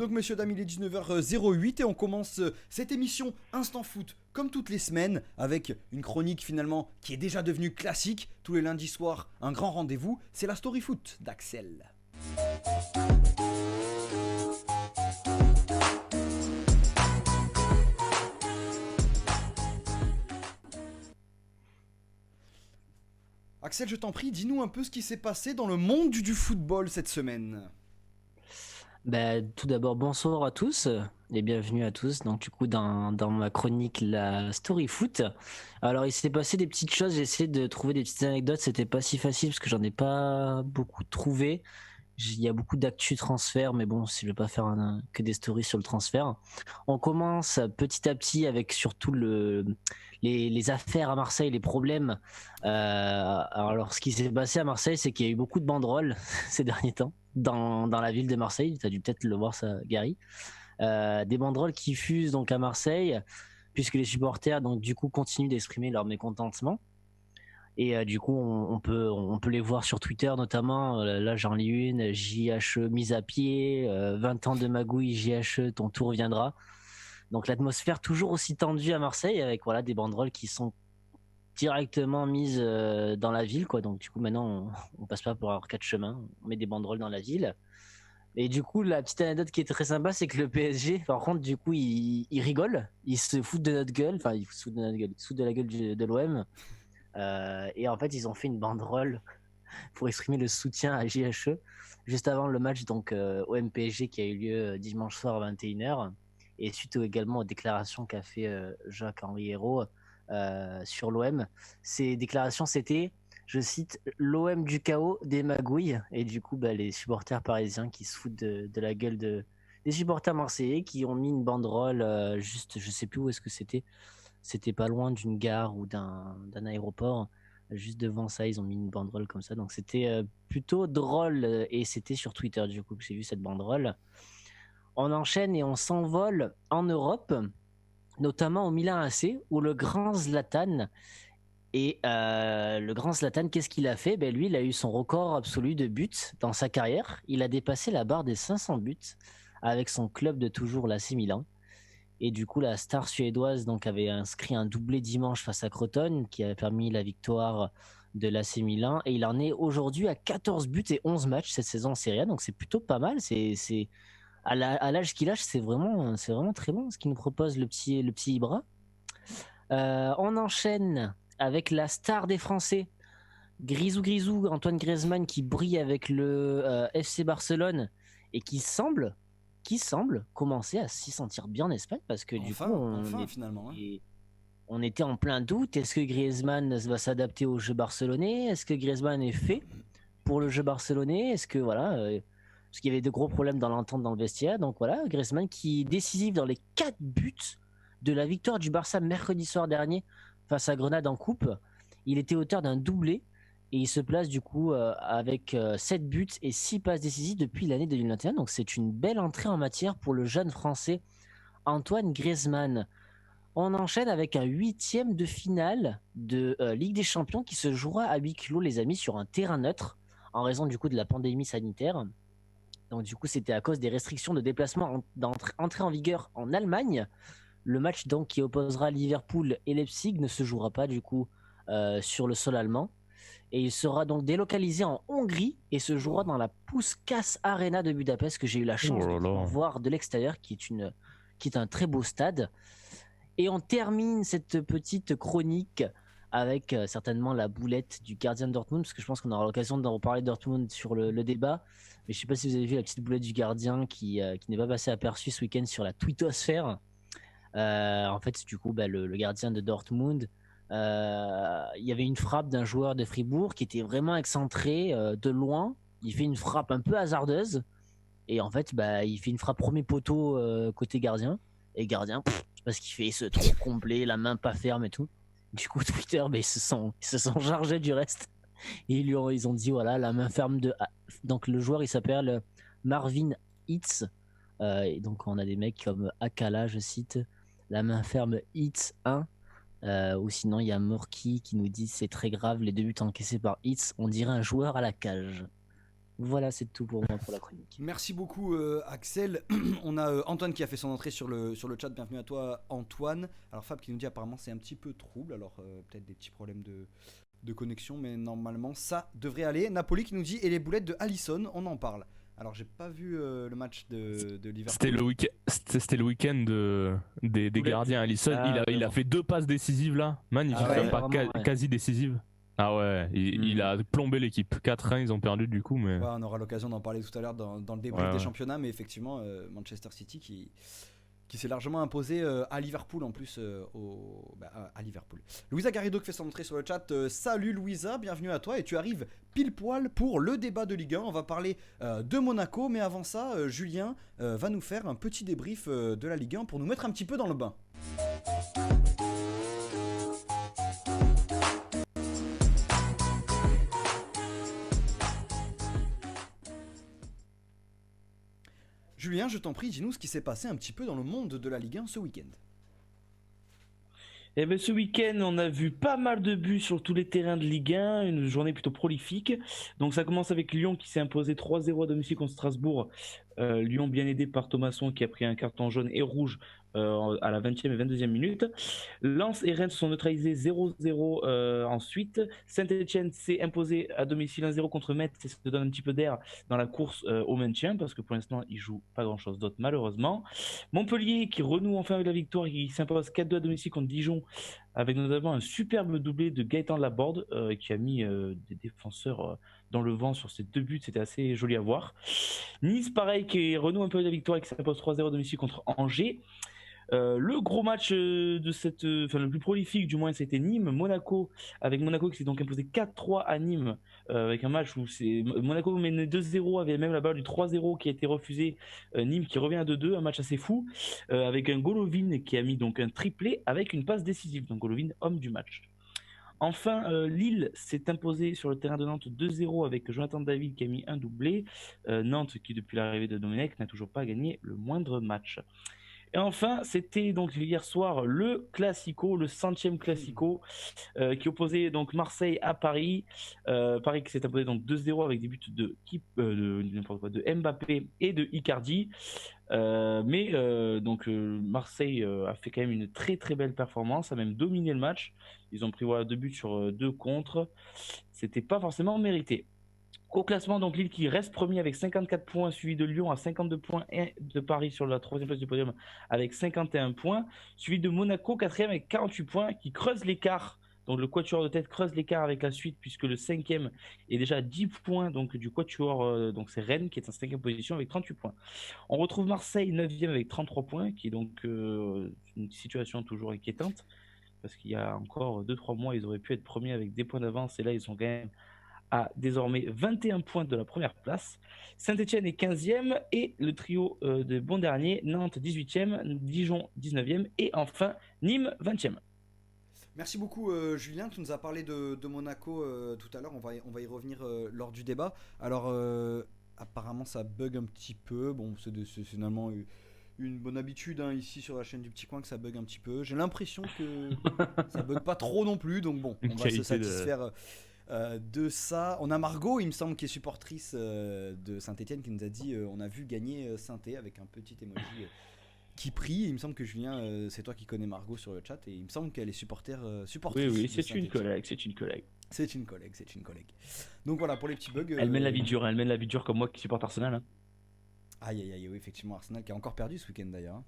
donc messieurs dames, il est 19h08 et on commence cette émission Instant Foot comme toutes les semaines avec une chronique finalement qui est déjà devenue classique. Tous les lundis soirs, un grand rendez-vous, c'est la Story Foot d'Axel. Axel, je t'en prie, dis-nous un peu ce qui s'est passé dans le monde du football cette semaine. Tout d'abord, bonsoir à tous et bienvenue à tous. Donc, du coup, dans ma chronique, la Story Foot. Alors, il s'est passé des petites choses. J'ai essayé de trouver des petites anecdotes. C'était pas si facile parce que j'en ai pas beaucoup trouvé. Il y a beaucoup d'actu transfert, mais bon, si je vais pas faire que des stories sur le transfert. On commence petit à petit avec surtout les affaires à Marseille, les problèmes. Alors, ce qui s'est passé à Marseille, c'est qu'il y a eu beaucoup de banderoles ces derniers temps dans la ville de Marseille. Tu as dû peut-être le voir, ça, Gary. Des banderoles qui fusent donc à Marseille, puisque les supporters donc du coup continuent d'exprimer leur mécontentement. Et du coup, on peut les voir sur Twitter notamment. Là, j'en lis une, JHE mise à pied, 20 ans de magouille, JHE, ton tour viendra. Donc l'atmosphère toujours aussi tendue à Marseille avec voilà des banderoles qui sont directement mises dans la ville, quoi. Donc du coup, maintenant, on passe pas par quatre chemins, on met des banderoles dans la ville. Et du coup, la petite anecdote qui est très sympa, c'est que le PSG, par contre, du coup, il rigole, il se fout de notre gueule, enfin, il se fout de notre gueule, il se fout de la gueule de l'OM. Et en fait, ils ont fait une banderole pour exprimer le soutien à JHE juste avant le match donc OM-PSG qui a eu lieu dimanche soir à 21h et suite également aux déclarations qu'a fait Jacques-Henri Hérault sur l'OM. Ces déclarations, c'était, je cite, l'OM du chaos, des magouilles. Et du coup, les supporters parisiens qui se foutent de la gueule des supporters marseillais qui ont mis une banderole juste, je sais plus où est-ce que c'était pas loin d'une gare ou d'un aéroport. Juste devant ça, ils ont mis une banderole comme ça. Donc c'était plutôt drôle et c'était sur Twitter du coup que j'ai vu cette banderole. On enchaîne et on s'envole en Europe, notamment au Milan AC où le grand Zlatan le grand Zlatan, qu'est-ce qu'il a fait? Lui, il a eu son record absolu de buts dans sa carrière. Il a dépassé la barre des 500 buts avec son club de toujours, l'AC Milan. Et du coup, la star suédoise donc avait inscrit un doublé dimanche face à Crotone qui avait permis la victoire de l'AC Milan. Et il en est aujourd'hui à 14 buts et 11 matchs cette saison en Serie A. Donc c'est plutôt pas mal. C'est à l'âge qu'il a, c'est vraiment très bon ce qu'il nous propose le petit Ibra. On enchaîne avec la star des Français. Grisou, Antoine Griezmann qui brille avec le FC Barcelone et qui semble commencer à s'y sentir bien en Espagne parce que du coup Enfin finalement. Hein. on était en plein doute. Est-ce que Griezmann va s'adapter au jeu barcelonais? Est-ce que Griezmann est fait pour le jeu barcelonais? Est-ce que voilà parce qu'il y avait de gros problèmes dans l'entente dans le vestiaire. Donc voilà, Griezmann qui est décisif dans les 4 buts de la victoire du Barça mercredi soir dernier face à Grenade en coupe. Il était auteur d'un doublé. Et il se place du coup avec 7 buts et 6 passes décisives depuis l'année 2021. Donc c'est une belle entrée en matière pour le jeune français Antoine Griezmann. On enchaîne avec un 8e de finale de Ligue des Champions qui se jouera à huis clos, les amis, sur un terrain neutre en raison du coup de la pandémie sanitaire. Donc du coup c'était à cause des restrictions de déplacement entrées en vigueur en Allemagne. Le match donc qui opposera Liverpool et Leipzig ne se jouera pas du coup sur le sol allemand. Et il sera donc délocalisé en Hongrie et se jouera dans la Puskás Arena de Budapest que j'ai eu la chance de pouvoir voir de l'extérieur, qui est un très beau stade. Et on termine cette petite chronique avec certainement la boulette du gardien de Dortmund, parce que je pense qu'on aura l'occasion d'en reparler de Dortmund sur le débat. Mais je ne sais pas si vous avez vu la petite boulette du gardien qui n'est pas passée aperçue ce week-end sur la twittosphère. En fait, du coup, le gardien de Dortmund, il y avait une frappe d'un joueur de Fribourg qui était vraiment excentré de loin. Il fait une frappe un peu hasardeuse. Et en fait, il fait une frappe premier poteau côté gardien. Et gardien, je sais pas ce qu'il fait, il se trompe complet, la main pas ferme et tout. Du coup, Twitter, ils se sont chargés du reste. Et ils ont dit, voilà, la main ferme de... Donc le joueur, il s'appelle Marvin Hitz. Et donc on a des mecs comme Akala, je cite, la main ferme Hitz 1. Ou sinon, il y a Morky qui nous dit c'est très grave, les 2 buts encaissés par Hitz, on dirait un joueur à la cage. Voilà, c'est tout pour moi pour la chronique. Merci beaucoup Axel. On a Antoine qui a fait son entrée sur le chat. Bienvenue à toi Antoine. Alors Fab qui nous dit apparemment c'est un petit peu trouble. Alors peut-être des petits problèmes de connexion, mais normalement ça devrait aller. Napoli qui nous dit et les boulettes de Alisson, on en parle. Alors j'ai pas vu le match de Liverpool. C'était le week-end des gardiens. Alisson, il a fait 2 passes décisives là, magnifique, quasi décisives. Ah ouais, il a plombé l'équipe. 4-1, ils ont perdu du coup. Mais... Ouais, on aura l'occasion d'en parler tout à l'heure dans le débrief des championnats, mais effectivement, Manchester City qui s'est largement imposé à Liverpool en plus, à Liverpool. Louisa Garrido qui fait son entrée sur le chat. Salut Louisa, bienvenue à toi et tu arrives pile poil pour le débat de Ligue 1. On va parler de Monaco, mais avant ça, Julien va nous faire un petit débrief de la Ligue 1 pour nous mettre un petit peu dans le bain. Julien, je t'en prie, dis-nous ce qui s'est passé un petit peu dans le monde de la Ligue 1 ce week-end. Eh ben, ce week-end, on a vu pas mal de buts sur tous les terrains de Ligue 1, une journée plutôt prolifique. Donc ça commence avec Lyon qui s'est imposé 3-0 à domicile contre Strasbourg. Lyon bien aidé par Thomasson qui a pris un carton jaune et rouge à la 20e et 22e minute. Lens et Rennes se sont neutralisés 0-0 ensuite. Saint-Etienne s'est imposé à domicile 1-0 contre Metz et ça donne un petit peu d'air dans la course au maintien parce que pour l'instant ils jouent pas grand chose d'autre malheureusement. Montpellier qui renoue enfin avec la victoire, qui s'impose 4-2 à domicile contre Dijon avec notamment un superbe doublé de Gaëtan Laborde qui a mis des défenseurs dans le vent sur ses 2 buts, c'était assez joli à voir. Nice pareil qui renoue un peu avec la victoire et qui s'impose 3-0 à domicile contre Angers. Le gros match le plus prolifique du moins, c'était Nîmes-Monaco, avec Monaco qui s'est donc imposé 4-3 à Nîmes, avec un match où Monaco menait 2-0, avait même la balle du 3-0 qui a été refusé, Nîmes qui revient à 2-2, un match assez fou, avec un Golovin qui a mis donc un triplé avec une passe décisive, donc Golovin homme du match. Enfin, Lille s'est imposé sur le terrain de Nantes 2-0 avec Jonathan David qui a mis un doublé. Nantes qui depuis l'arrivée de Domenech n'a toujours pas gagné le moindre match. Et enfin, c'était donc hier soir le Classico, le 100e Classico, qui opposait donc Marseille à Paris. Paris qui s'est imposé donc 2-0 avec des buts de Mbappé et de Icardi. Marseille a fait quand même une très très belle performance, a même dominé le match. Ils ont pris 2 buts sur 2 contre. C'était pas forcément mérité. Au classement, donc Lille qui reste premier avec 54 points, suivi de Lyon à 52 points et de Paris sur la 3e place du podium avec 51 points, suivi de Monaco 4e avec 48 points qui creuse l'écart. Donc le quatuor de tête creuse l'écart avec la suite puisque le 5e est déjà à 10 points donc, du quatuor, donc c'est Rennes qui est en 5e position avec 38 points. On retrouve Marseille 9e avec 33 points qui est donc une situation toujours inquiétante parce qu'il y a encore 2-3 mois ils auraient pu être premiers avec des points d'avance et là ils sont quand même à désormais 21 points de la première place. Saint-Etienne est 15e et le trio de bons derniers, Nantes 18e, Dijon 19e et enfin Nîmes 20e. Merci beaucoup Julien, tu nous as parlé de Monaco tout à l'heure, on va y revenir lors du débat. Alors apparemment ça bug un petit peu, bon c'est finalement une bonne habitude ici sur la chaîne du Petit Coin que ça bug un petit peu. J'ai l'impression que ça bug pas trop non plus, donc bon, on va se satisfaire de ça. On a Margot, il me semble, qui est supportrice de Saint-Etienne, qui nous a dit on a vu gagner Saint-Étienne avec un petit emoji qui prie. Il me semble que Julien, c'est toi qui connais Margot sur le chat et il me semble qu'elle est supportrice. Oui, c'est une collègue. C'est une collègue. Donc voilà pour les petits bugs. Elle mène la vie dure comme moi qui supporte Arsenal. Hein. Aïe, oui, effectivement, Arsenal qui a encore perdu ce week-end d'ailleurs.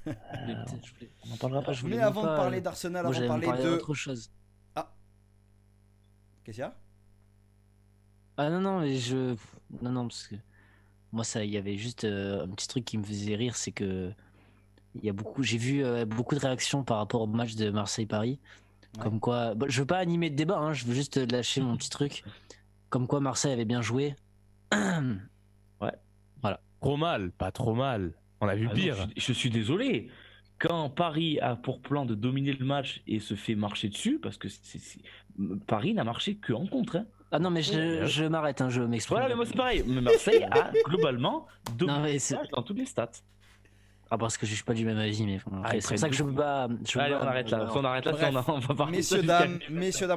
On en parlera pas. Mais avant de parler d'Arsenal, avant de parler d'autre chose. Ah, qu'est-ce qu'il y a? Ah non, parce que moi il y avait juste un petit truc qui me faisait rire, c'est que j'ai vu beaucoup de réactions par rapport au match de Marseille-Paris, comme quoi, je veux pas animer de débat, je veux juste lâcher mon petit truc, comme quoi Marseille avait bien joué. Ouais. Voilà. Pas trop mal. On a vu pire. Non, je suis désolé. Quand Paris a pour plan de dominer le match et se fait marcher dessus, parce que Paris n'a marché que en contre. Hein. Ah non, mais je m'arrête, je m'exprime. Voilà, mais moi c'est pareil. Mais Marseille a globalement dominé le match dans toutes les stats. Ah, parce que je suis pas du même avis, mais bon, après, c'est pour ça que je me bats. Allez, on arrête là. On arrête là. Bref, On va parler messieurs, dames,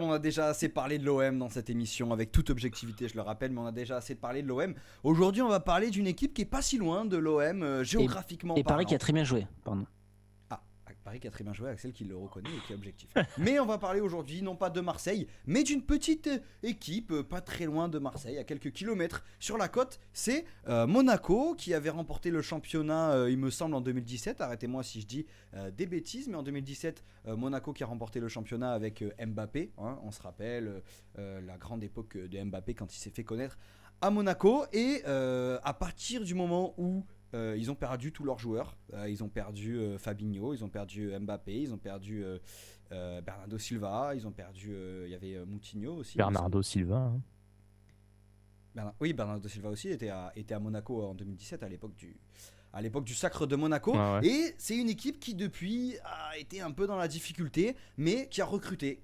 on a déjà assez parlé de l'OM dans cette émission, avec toute objectivité, je le rappelle, mais on a déjà assez parlé de l'OM. Aujourd'hui, on va parler d'une équipe qui est pas si loin de l'OM, géographiquement Et Paris parlant. qui a très bien joué, pardon. Paris qui a très bien joué, Axel qui le reconnaît et qui est objectif. Mais on va parler aujourd'hui non pas de Marseille, mais d'une petite équipe pas très loin de Marseille, à quelques kilomètres sur la côte. C'est Monaco qui avait remporté le championnat, il me semble, en 2017. Arrêtez-moi si je dis des bêtises, mais en 2017, Monaco qui a remporté le championnat avec Mbappé. Hein, on se rappelle la grande époque de Mbappé quand il s'est fait connaître à Monaco. Et à partir du moment où ils ont perdu tous leurs joueurs. Ils ont perdu Fabinho, ils ont perdu Mbappé, ils ont perdu Bernardo Silva, ils ont perdu. Il y avait Moutinho aussi. Bernardo Silva. Hein. Oui, Bernardo Silva aussi était à Monaco en 2017 à l'époque du sacre de Monaco. Ah ouais. Et c'est une équipe qui depuis a été un peu dans la difficulté, mais qui a recruté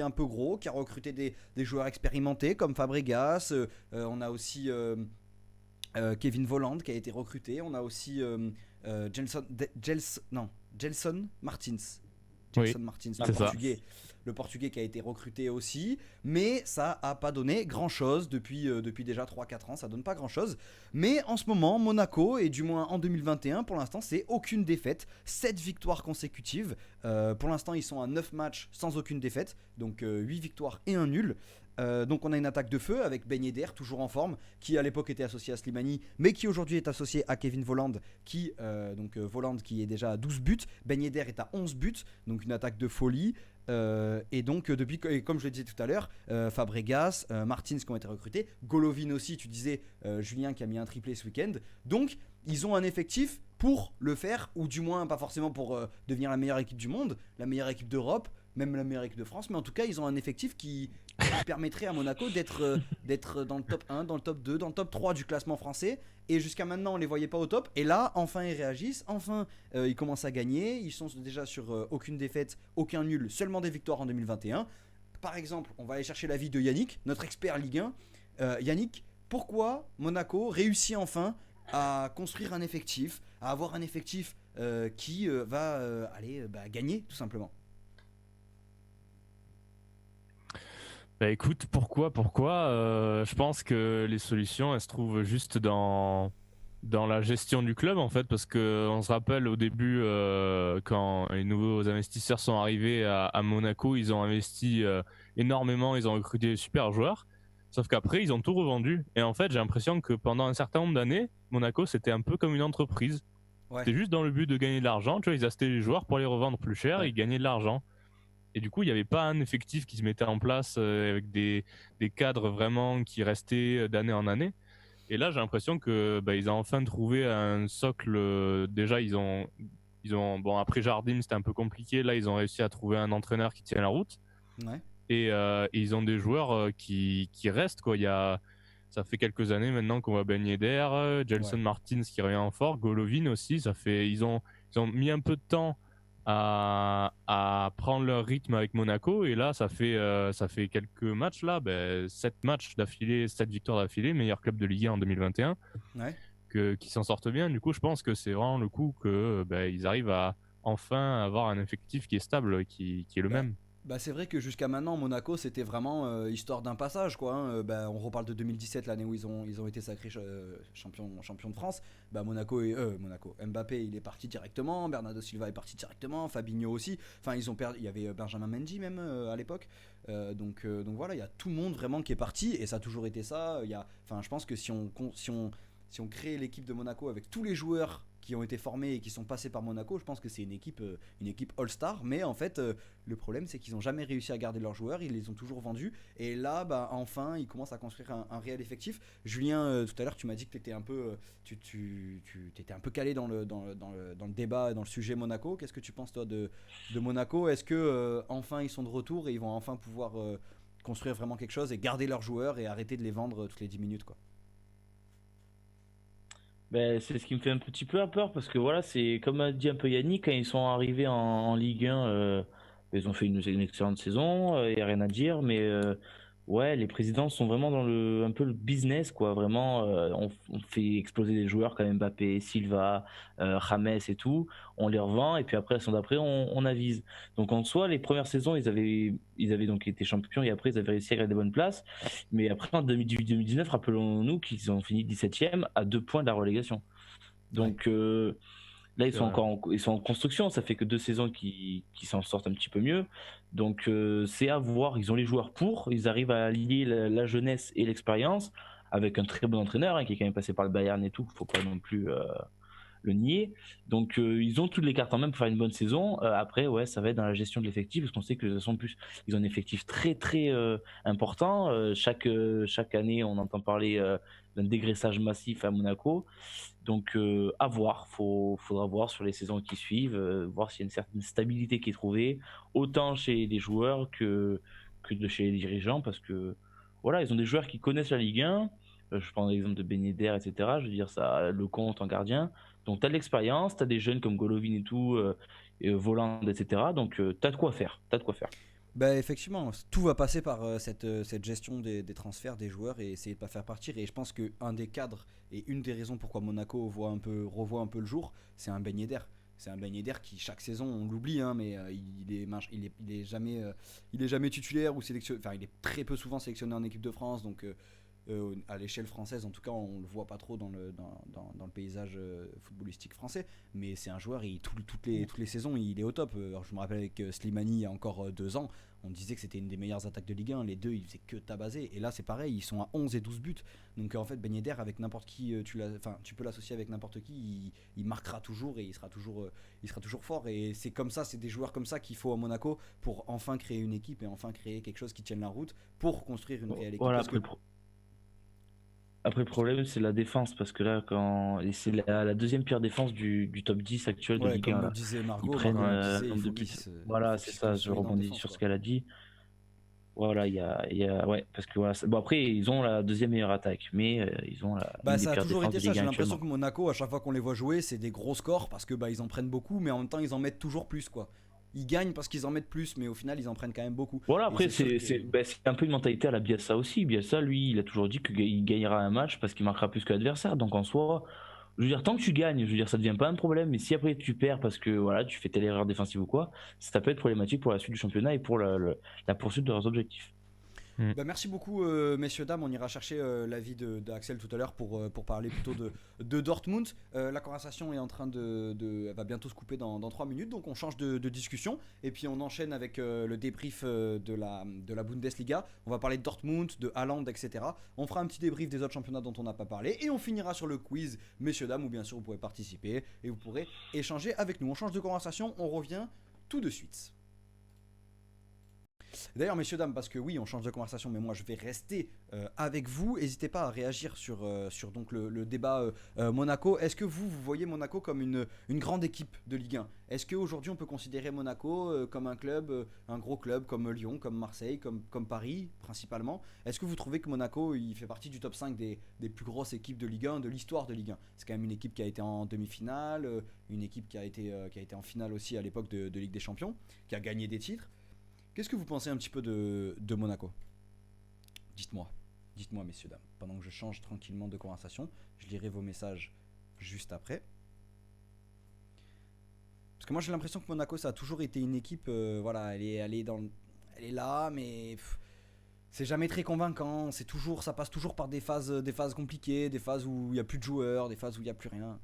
un peu gros, qui a recruté des joueurs expérimentés comme Fabregas. On a aussi Kevin Volland qui a été recruté. On a aussi Gelson Martins. Oui, Martins, c'est le portugais qui a été recruté aussi. Mais ça n'a pas donné grand chose depuis déjà 3-4 ans. Ça donne pas grand chose. Mais en ce moment, Monaco, et du moins en 2021, pour l'instant, c'est aucune défaite. 7 victoires consécutives. Pour l'instant, ils sont à 9 matchs sans aucune défaite. Donc 8 victoires et un nul. Donc on a une attaque de feu avec Ben Yedder toujours en forme, qui à l'époque était associé à Slimani, mais qui aujourd'hui est associé à Kevin Volland, Volland qui est déjà à 12 buts, Ben Yedder est à 11 buts, donc une attaque de folie. Et donc depuis, et comme je le disais tout à l'heure, Fabregas, Martins qui ont été recrutés, Golovin aussi, tu disais Julien qui a mis un triplé ce week-end. Donc ils ont un effectif pour le faire, ou du moins pas forcément pour devenir la meilleure équipe du monde, la meilleure équipe d'Europe, même la meilleure équipe de France, mais en tout cas ils ont un effectif qui permettrait à Monaco d'être dans le top 1, dans le top 2, dans le top 3 du classement français. Et jusqu'à maintenant on les voyait pas au top, et là enfin ils réagissent, enfin ils commencent à gagner. Ils sont déjà sur aucune défaite, aucun nul, seulement des victoires en 2021. Par exemple, on va aller chercher l'avis de Yannick, notre expert Ligue 1. Yannick, pourquoi Monaco réussit enfin à construire un effectif, à avoir un effectif qui va gagner tout simplement? Bah écoute, pourquoi je pense que les solutions, elles se trouvent juste dans la gestion du club en fait, parce que on se rappelle au début quand les nouveaux investisseurs sont arrivés à Monaco, ils ont investi énormément, ils ont recruté des super joueurs, sauf qu'après ils ont tout revendu. Et en fait j'ai l'impression que pendant un certain nombre d'années, Monaco c'était un peu comme une entreprise. Ouais. C'était juste dans le but de gagner de l'argent, tu vois, ils achetaient les joueurs pour les revendre plus cher, Ouais. et ils gagnaient de l'argent. Et du coup, il n'y avait pas un effectif qui se mettait en place avec des cadres vraiment qui restaient d'année en année. Et là, j'ai l'impression que ils ont enfin trouvé un socle. Déjà, ils ont bon, après Jardim, c'était un peu compliqué. Là, ils ont réussi à trouver un entraîneur qui tient la route. Ouais. Et ils ont des joueurs qui restent, quoi. Ça fait quelques années maintenant qu'on voit Ben Yedder, Gelson Martins qui revient en fort, Golovin aussi. Ils ont mis un peu de temps à prendre leur rythme avec Monaco, et là ça fait quelques matchs là, 7 matchs d'affilée, 7 victoires d'affilée, meilleur club de Ligue 1 en 2021, qui s'en sortent bien. Du coup je pense que c'est vraiment le coup que ils arrivent à enfin avoir un effectif qui est stable, qui est le même. C'est vrai que jusqu'à maintenant Monaco c'était vraiment histoire d'un passage quoi. On reparle de 2017, l'année où ils ont été sacrés champion de France. Monaco, Mbappé il est parti directement, Bernardo Silva est parti directement, Fabinho aussi. Enfin ils ont perdu, il y avait Benjamin Mendy même à l'époque. Donc voilà, il y a tout le monde vraiment qui est parti, et ça a toujours été ça. Je pense que si on crée l'équipe de Monaco avec tous les joueurs qui ont été formés et qui sont passés par Monaco, je pense que c'est une équipe All-Star. Mais en fait le problème c'est qu'ils n'ont jamais réussi à garder leurs joueurs, ils les ont toujours vendus, et là enfin ils commencent à construire un réel effectif. Julien, tout à l'heure tu m'as dit que tu étais un peu t'étais un peu calé dans le débat, dans le sujet Monaco. Qu'est-ce que tu penses toi de Monaco? Est-ce que enfin ils sont de retour et ils vont enfin pouvoir construire vraiment quelque chose et garder leurs joueurs et arrêter de les vendre toutes les 10 minutes quoi? C'est ce qui me fait un petit peu peur, parce que voilà, c'est comme a dit un peu Yannick, quand ils sont arrivés en Ligue 1, ils ont fait une excellente saison, il n'y a rien à dire, mais Ouais, les présidents sont vraiment dans un peu le business, quoi. Vraiment, on fait exploser des joueurs comme Mbappé, Silva, James et tout. On les revend et puis après, la saison d'après, on avise. Donc en soi, les premières saisons, ils avaient donc été champions et après, ils avaient réussi à gagner des bonnes places. Mais après, en 2018-2019, rappelons-nous qu'ils ont fini 17e à 2 points de la relégation. Ouais. Donc là, ils C'est sont vrai. ils sont en construction. Ça fait que 2 saisons qui s'en sortent un petit peu mieux. Donc, c'est à voir. Ils ont les joueurs pour. Ils arrivent à lier la jeunesse et l'expérience avec un très bon entraîneur qui est quand même passé par le Bayern et tout. Faut pas non plus le nier. Donc, ils ont toutes les cartes en main pour faire une bonne saison. Après, ouais, ça va être dans la gestion de l'effectif parce qu'on sait que sont plus, ils ont un effectif très très important. Chaque année, on entend parler d'un dégraissage massif à Monaco. Donc à voir, faudra voir sur les saisons qui suivent, voir s'il y a une certaine stabilité qui est trouvée, autant chez les joueurs chez les dirigeants, parce que voilà, ils ont des joueurs qui connaissent la Ligue 1. Je prends l'exemple de Ben Yedder, etc. Je veux dire, ça, Lecomte en gardien. Donc tu as de l'expérience, tu as des jeunes comme Golovin et tout, Voland, etc. Donc tu as de quoi faire. T'as de quoi faire. Bah effectivement, tout va passer par cette gestion des transferts des joueurs et essayer de pas faire partir. Et je pense qu'un des cadres et une des raisons pourquoi Monaco revoit un peu le jour, c'est un Ben Yedder. C'est un Ben Yedder qui chaque saison, on l'oublie, hein, mais il est jamais titulaire ou sélectionné. Enfin, il est très peu souvent sélectionné en équipe de France. Donc à l'échelle française, en tout cas, on le voit pas trop dans le paysage footballistique français. Mais c'est un joueur, toutes les saisons, il est au top. Alors, je me rappelle avec Slimani il y a encore 2 ans, on disait que c'était une des meilleures attaques de Ligue 1. Les deux, ils faisaient que tabasser. Et là, c'est pareil, ils sont à 11 et 12 buts. Donc en fait, Ben Yedder, avec n'importe qui, tu peux l'associer avec n'importe qui, il marquera toujours et il sera toujours fort. Et c'est comme ça, c'est des joueurs comme ça qu'il faut à Monaco pour enfin créer une équipe et enfin créer quelque chose qui tienne la route pour construire une réelle équipe. Voilà, Parce que après, le problème, c'est la défense, parce que là, et c'est la deuxième pire défense du top 10 actuel de ouais, Ligue 1. comme le Là. disait Ils Margot, prennent disait il nombre de faut buts. qu'ils se, il Voilà, faut c'est qu'ils se ça, je consolident en rebondis défense, sur ce quoi. qu'elle a dit. Voilà, ouais, parce que voilà, bon, après, ils ont la deuxième meilleure attaque, mais ils ont Bah une des ça a pires toujours défenses été de ça, Ligue j'ai 1 l'impression actuellement. que Monaco, à chaque fois qu'on les voit jouer, c'est des gros scores parce que bah ils en prennent beaucoup, mais en même temps ils en mettent toujours plus, quoi. Ils gagnent parce qu'ils en mettent plus, mais au final ils en prennent quand même beaucoup. Voilà, Et après, c'est sûr que c'est un peu une mentalité à la Bielsa aussi. Bielsa, lui, il a toujours dit qu'il gagnera un match parce qu'il marquera plus que l'adversaire. Donc en soi, je veux dire, tant que tu gagnes, je veux dire, ça devient pas un problème. Mais si après tu perds parce que voilà, tu fais telle erreur défensive ou quoi, ça peut être problématique pour la suite du championnat et pour la poursuite de leurs objectifs. bah, merci beaucoup, messieurs, dames. On ira chercher l'avis d'Axel tout à l'heure pour parler plutôt de Dortmund. La conversation est en train elle va bientôt se couper dans 3 minutes, donc on change de discussion. Et puis on enchaîne avec le débrief de la Bundesliga. On va parler de Dortmund, de Haaland, etc. On fera un petit débrief des autres championnats dont on n'a pas parlé. Et on finira sur le quiz, messieurs, dames, où bien sûr vous pourrez participer et vous pourrez échanger avec nous. On change de conversation, on revient tout de suite. D'ailleurs, messieurs, dames, parce que oui, on change de conversation, mais moi je vais rester avec vous. N'hésitez pas à réagir sur donc le débat Monaco. Est-ce que vous voyez Monaco comme une grande équipe de Ligue 1? Est-ce qu'aujourd'hui on peut considérer Monaco comme un club, un gros club comme Lyon, comme Marseille, comme Paris principalement? Est-ce que vous trouvez que Monaco il fait partie du top 5 des plus grosses équipes de Ligue 1 de l'histoire de Ligue 1? C'est quand même une équipe qui a été en demi-finale, une équipe qui a été en finale aussi à l'époque de Ligue des Champions, qui a gagné des titres. Qu'est-ce que vous pensez un petit peu de Monaco? Dites-moi, messieurs, dames, pendant que je change tranquillement de conversation. Je lirai vos messages juste après. Parce que moi j'ai l'impression que Monaco ça a toujours été une équipe, voilà, elle est là, mais c'est jamais très convaincant. Ça passe toujours par des phases compliquées, des phases où il n'y a plus de joueurs, des phases où il n'y a plus rien.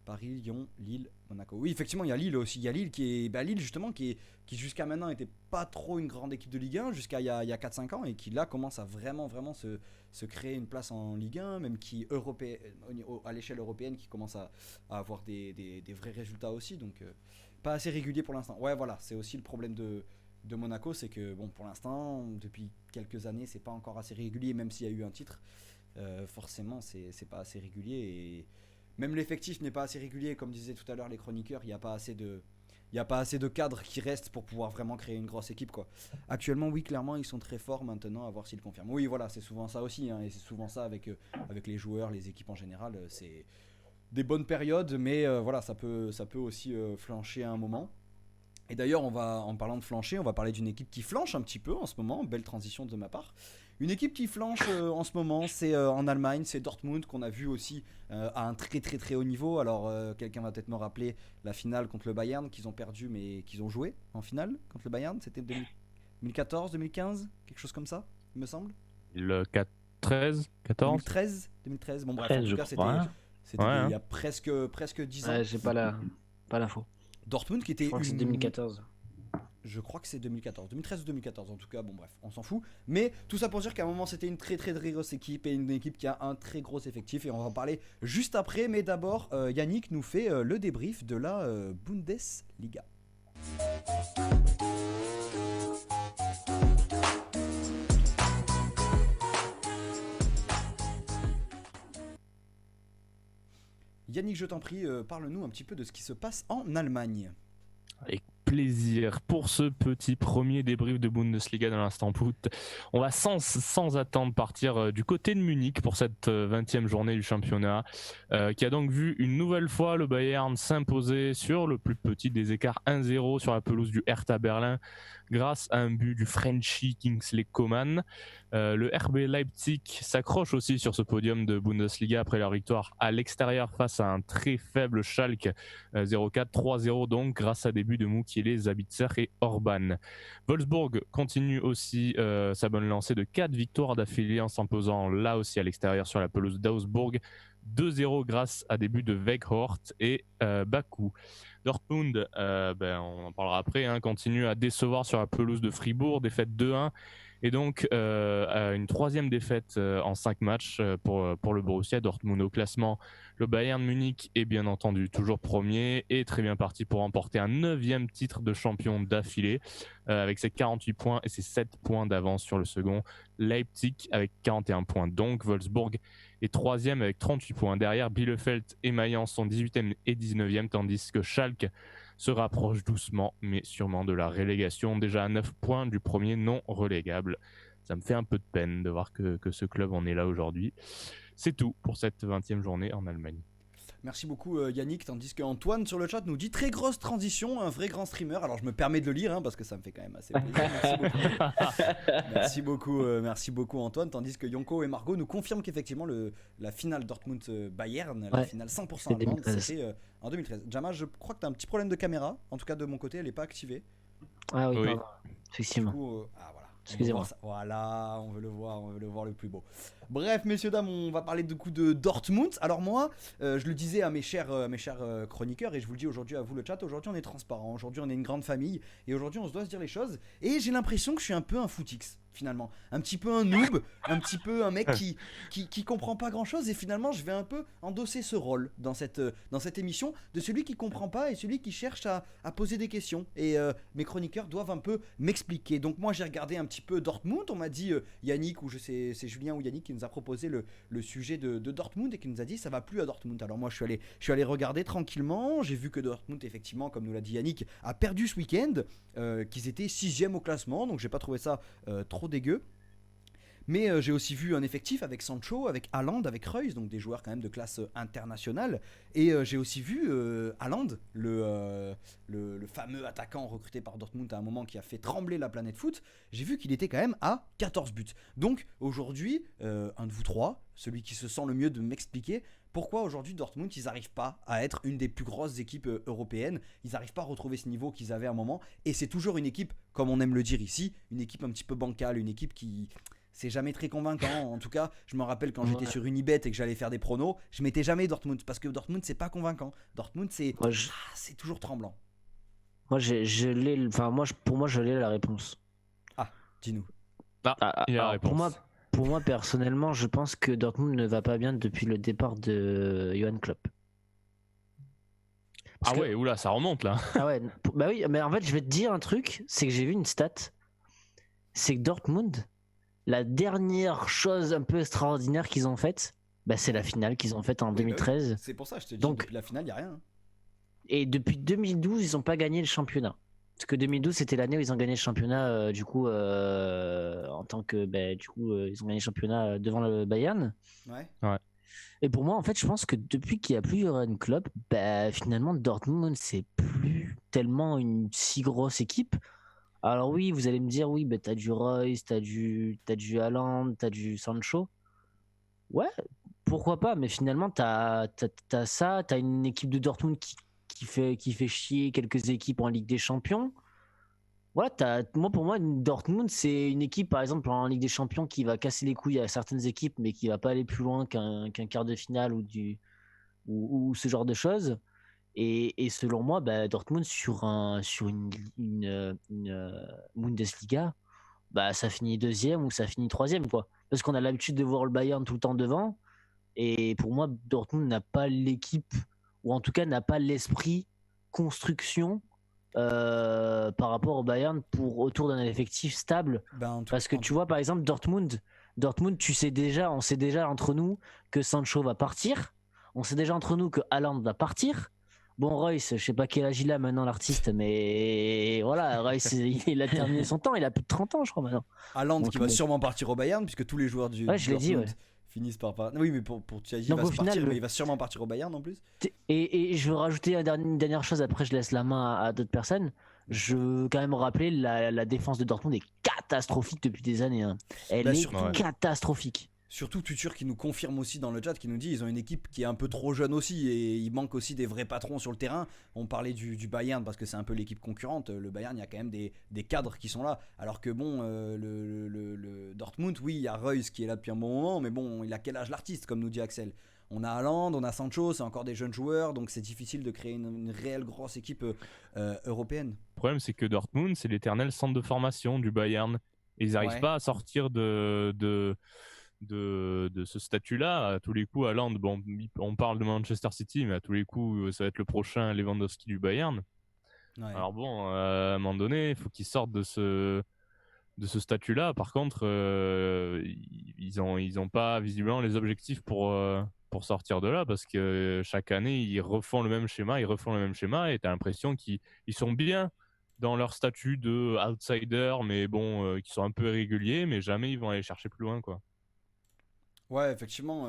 Paris, Lyon, Lille, Monaco. Oui, effectivement, il y a Lille aussi. Il y a Lille Lille justement qui jusqu'à maintenant n'était pas trop une grande équipe de Ligue 1 jusqu'à il y a 4-5 ans et qui là commence à vraiment se créer une place en Ligue 1, même qui à l'échelle européenne qui commence à avoir des vrais résultats aussi. Donc pas assez régulier pour l'instant. Ouais, voilà, c'est aussi le problème de Monaco, c'est que bon, pour l'instant, depuis quelques années, c'est pas encore assez régulier, même s'il y a eu un titre. Forcément, c'est pas assez régulier et même l'effectif n'est pas assez régulier, comme disaient tout à l'heure les chroniqueurs, il n'y a pas assez de cadres qui restent pour pouvoir vraiment créer une grosse équipe, quoi. Actuellement, oui, clairement, ils sont très forts maintenant, à voir s'ils confirment. Oui, voilà, c'est souvent ça aussi, hein, et c'est souvent ça avec les joueurs, les équipes en général. C'est des bonnes périodes, mais voilà, ça peut aussi flancher à un moment. Et d'ailleurs, en parlant de flancher, on va parler d'une équipe qui flanche un petit peu en ce moment. Belle transition de ma part. Une équipe qui flanche en ce moment, c'est en Allemagne, c'est Dortmund qu'on a vu aussi à un très très très haut niveau. Alors quelqu'un va peut-être me rappeler la finale contre le Bayern qu'ils ont perdu mais qu'ils ont joué en finale contre le Bayern. C'était 2014, 2015, quelque chose comme ça, il me semble. Le 13, 14 2013. Bon bref, 13, en tout je cas crois. c'était Ouais, il y a presque 10 ans. Ouais, j'ai pas l'info. Dortmund qui était Je crois que c'est 2014. Je crois que c'est 2014, 2013 ou 2014 en tout cas, bon bref, on s'en fout. Mais tout ça pour dire qu'à un moment c'était une très très très grosse équipe et une équipe qui a un très gros effectif et on va en parler juste après. Mais d'abord, Yannick nous fait le débrief de la Bundesliga. Yannick, je t'en prie, parle-nous un petit peu de ce qui se passe en Allemagne. Avec plaisir. Pour ce petit premier débrief de Bundesliga dans l'instant foot, on va sans attendre partir du côté de Munich pour cette 20e journée du championnat, qui a donc vu une nouvelle fois le Bayern s'imposer sur le plus petit des écarts 1-0 sur la pelouse du Hertha Berlin grâce à un but du Frenchie Kingsley Coman. Le RB Leipzig s'accroche aussi sur ce podium de Bundesliga après leur victoire à l'extérieur face à un très faible Schalke 0-4, 3-0 donc grâce à des buts de Mukiele, Sabitzer et Orban. Wolfsburg continue aussi sa bonne lancée de 4 victoires d'affilée en s'imposant là aussi à l'extérieur sur la pelouse d'Augsbourg 2-0 grâce à des buts de Weghorst et Baku. Dortmund, on en parlera après, continue à décevoir sur la pelouse de Fribourg, défaite 2-1. Et donc, une troisième défaite en 5 matchs pour le Borussia Dortmund au classement. Le Bayern Munich est bien entendu toujours premier et très bien parti pour remporter un 9e titre de champion d'affilée avec ses 48 points et ses 7 points d'avance sur le second. Leipzig avec 41 points. Donc, Wolfsburg est troisième avec 38 points. Derrière, Bielefeld et Mayence sont 18e et 19e, tandis que Schalke se rapproche doucement mais sûrement de la relégation, déjà à 9 points du premier non relégable. Ça me fait un peu de peine de voir que ce club en est là aujourd'hui. C'est tout pour cette 20e journée en Allemagne. Merci beaucoup Yannick, tandis qu'Antoine sur le chat nous dit très grosse transition, un vrai grand streamer. Alors je me permets de le lire parce que ça me fait quand même assez plaisir. Merci beaucoup Antoine, tandis que Yonko et Margot nous confirment qu'effectivement la finale Dortmund-Bayern, la finale 100% allemande, c'était en 2013. Jama, je crois que tu as un petit problème de caméra, en tout cas de mon côté elle n'est pas activée. Ah oui. Effectivement. Du coup, voilà. Excusez-moi. Voilà, on veut le voir le plus beau. Bref, messieurs, dames, on va parler du coup de Dortmund. Alors moi, je le disais à mes chers chroniqueurs, et je vous le dis aujourd'hui à vous le chat, aujourd'hui on est transparent, aujourd'hui on est une grande famille, et aujourd'hui on se doit se dire les choses. Et j'ai l'impression que je suis un peu un footix, finalement. Un petit peu un noob, un petit peu un mec qui comprend pas grand-chose, et finalement je vais un peu endosser ce rôle dans cette émission, de celui qui comprend pas et celui qui cherche à poser des questions. Et mes chroniqueurs doivent un peu m'expliquer. Donc moi j'ai regardé un petit peu Dortmund, on m'a dit Yannick, ou c'est Julien ou Yannick qui nous a proposé le sujet de Dortmund et qui nous a dit ça va plus à Dortmund. Alors moi je suis allé regarder tranquillement, j'ai vu que Dortmund effectivement, comme nous l'a dit Yannick, a perdu ce week-end, qu'ils étaient 6e au classement, donc j'ai pas trouvé ça trop dégueu. Mais j'ai aussi vu un effectif avec Sancho, avec Haaland, avec Reus, donc des joueurs quand même de classe internationale. Et j'ai aussi vu Haaland, le fameux attaquant recruté par Dortmund à un moment qui a fait trembler la planète foot. J'ai vu qu'il était quand même à 14 buts. Donc aujourd'hui, un de vous trois, celui qui se sent le mieux de m'expliquer pourquoi aujourd'hui Dortmund, ils n'arrivent pas à être une des plus grosses équipes européennes. Ils n'arrivent pas à retrouver ce niveau qu'ils avaient à un moment. Et c'est toujours une équipe, comme on aime le dire ici, une équipe un petit peu bancale, une équipe qui... C'est jamais très convaincant. En tout cas, je me rappelle quand j'étais sur Unibet et que j'allais faire des pronos, je mettais jamais Dortmund parce que Dortmund c'est pas convaincant. Dortmund c'est c'est toujours tremblant. Moi pour moi je l'ai la réponse. Ah, dis-nous. Il y a la réponse. Pour moi personnellement, je pense que Dortmund ne va pas bien depuis le départ de Johan Klopp. Oula, ça remonte là. Ah ouais, bah oui, mais en fait je vais te dire un truc, c'est que j'ai vu une stat, c'est que Dortmund, la dernière chose un peu extraordinaire qu'ils ont faite, c'est la finale qu'ils ont faite en 2013. Oui. C'est pour ça que je te dis, donc, depuis la finale, il n'y a rien. Et depuis 2012, ils n'ont pas gagné le championnat. Parce que 2012, c'était l'année où ils ont gagné le championnat, en tant que... ils ont gagné le championnat devant le Bayern. Ouais. Et pour moi, en fait, je pense que depuis qu'il n'y a plus Jürgen Klopp, finalement, Dortmund, c'est plus tellement une si grosse équipe. Alors oui, vous allez me dire, oui, bah, t'as du Royce, t'as du Haaland, t'as du Sancho. Ouais, pourquoi pas, mais finalement, t'as ça, t'as une équipe de Dortmund qui fait chier quelques équipes en Ligue des Champions. Voilà, moi, pour moi, Dortmund, c'est une équipe, par exemple, en Ligue des Champions qui va casser les couilles à certaines équipes, mais qui va pas aller plus loin qu'un quart de finale ou ce genre de choses. Et selon moi, bah, Dortmund, sur une Bundesliga, bah, ça finit deuxième ou ça finit troisième, quoi. Parce qu'on a l'habitude de voir le Bayern tout le temps devant. Et pour moi, Dortmund n'a pas l'équipe, ou en tout cas n'a pas l'esprit construction par rapport au Bayern autour d'un effectif stable. Parce que tu vois, par exemple, Dortmund, on sait déjà entre nous que Sancho va partir. On sait déjà entre nous que Haaland va partir. Bon, Royce, je sais pas quel âge il a maintenant, l'artiste, mais voilà, Royce, il a terminé son temps, il a plus de 30 ans, je crois, maintenant. Haaland Donc, qui va sûrement partir au Bayern, puisque tous les joueurs du Ouais, je l'ai dit, Dortmund ouais. finissent par partir. Oui, mais tu as dit il Donc, va au se final, partir, mais il va sûrement partir au Bayern en plus. Et je veux rajouter une dernière chose, après je laisse la main à d'autres personnes. Bien Je veux quand même rappeler la défense de Dortmund est catastrophique depuis des années, hein. Elle Bah, est surtout- catastrophique. Surtout Tutur qui nous confirme aussi dans le chat, qui nous dit ils ont une équipe qui est un peu trop jeune aussi et il manque aussi des vrais patrons sur le terrain. On parlait du Bayern parce que c'est un peu l'équipe concurrente. Le Bayern, il y a quand même des cadres qui sont là. Alors que bon, le Dortmund, oui, il y a Reus qui est là depuis un bon moment, mais bon, il a quel âge l'artiste, comme nous dit Axel. On a Haaland, on a Sancho, c'est encore des jeunes joueurs, donc c'est difficile de créer une réelle grosse équipe européenne. Le problème, c'est que Dortmund, c'est l'éternel centre de formation du Bayern. Et ils n'arrivent Ouais. pas à sortir de ce statut-là. À tous les coups, Haaland, bon, on parle de Manchester City, mais à tous les coups, ça va être le prochain Lewandowski du Bayern. Ouais. Alors bon, à un moment donné, il faut qu'ils sortent de ce statut-là. Par contre, ils ont pas visiblement les objectifs pour sortir de là, parce que chaque année, ils refont le même schéma, et tu as l'impression qu'ils sont bien dans leur statut de outsider, mais bon, qui sont un peu irréguliers, mais jamais ils vont aller chercher plus loin, quoi. Ouais, effectivement,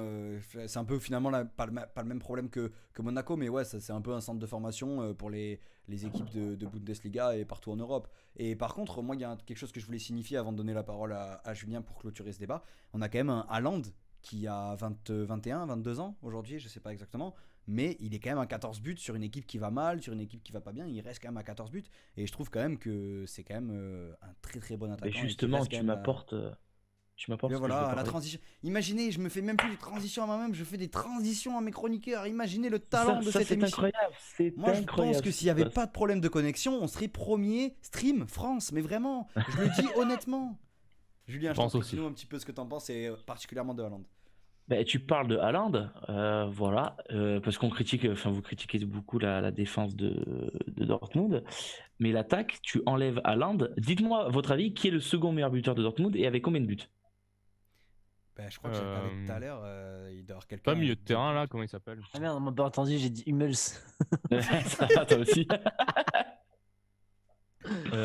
c'est un peu finalement pas le même problème que Monaco, mais ouais, ça, c'est un peu un centre de formation pour les équipes de Bundesliga et partout en Europe. Et par contre, moi, il y a quelque chose que je voulais signifier avant de donner la parole à Julien pour clôturer ce débat. On a quand même un Haaland qui a 21, 22 ans aujourd'hui, je sais pas exactement, mais il est quand même à 14 buts sur une équipe qui va mal, sur une équipe qui va pas bien, il reste quand même à 14 buts. Et je trouve quand même que c'est quand même un très très bon attaquant. Et et qui justement, reste quand tu même m'apportes mais ce que je voilà, veux la parler. transition. Imaginez, je me fais même plus des transitions à moi-même, je fais des transitions à mes chroniqueurs. Imaginez le talent de Ça, cette c'est émission. incroyable. C'est Moi, je incroyable pense que ce s'il qui n'y se avait passe. pas de problème de connexion, on serait premier stream France. Mais vraiment, je le dis honnêtement. Julien, je t'en pense prie, aussi. dis-nous un petit peu ce que t'en penses, et particulièrement de Haaland. Ben, tu parles de Haaland, voilà, parce qu'on critique, enfin vous critiquez beaucoup la défense de Dortmund, mais l'attaque, tu enlèves Haaland. Dites-moi votre avis, qui est le second meilleur buteur de Dortmund et avec combien de buts? Ben, je crois que j'ai regardé tout à l'heure, il doit y avoir quelqu'un. Pas milieu avec de deux terrain, buts. là, comment il s'appelle? Ah merde, on m'a pas entendu, j'ai dit Hummels. Ça va, toi aussi.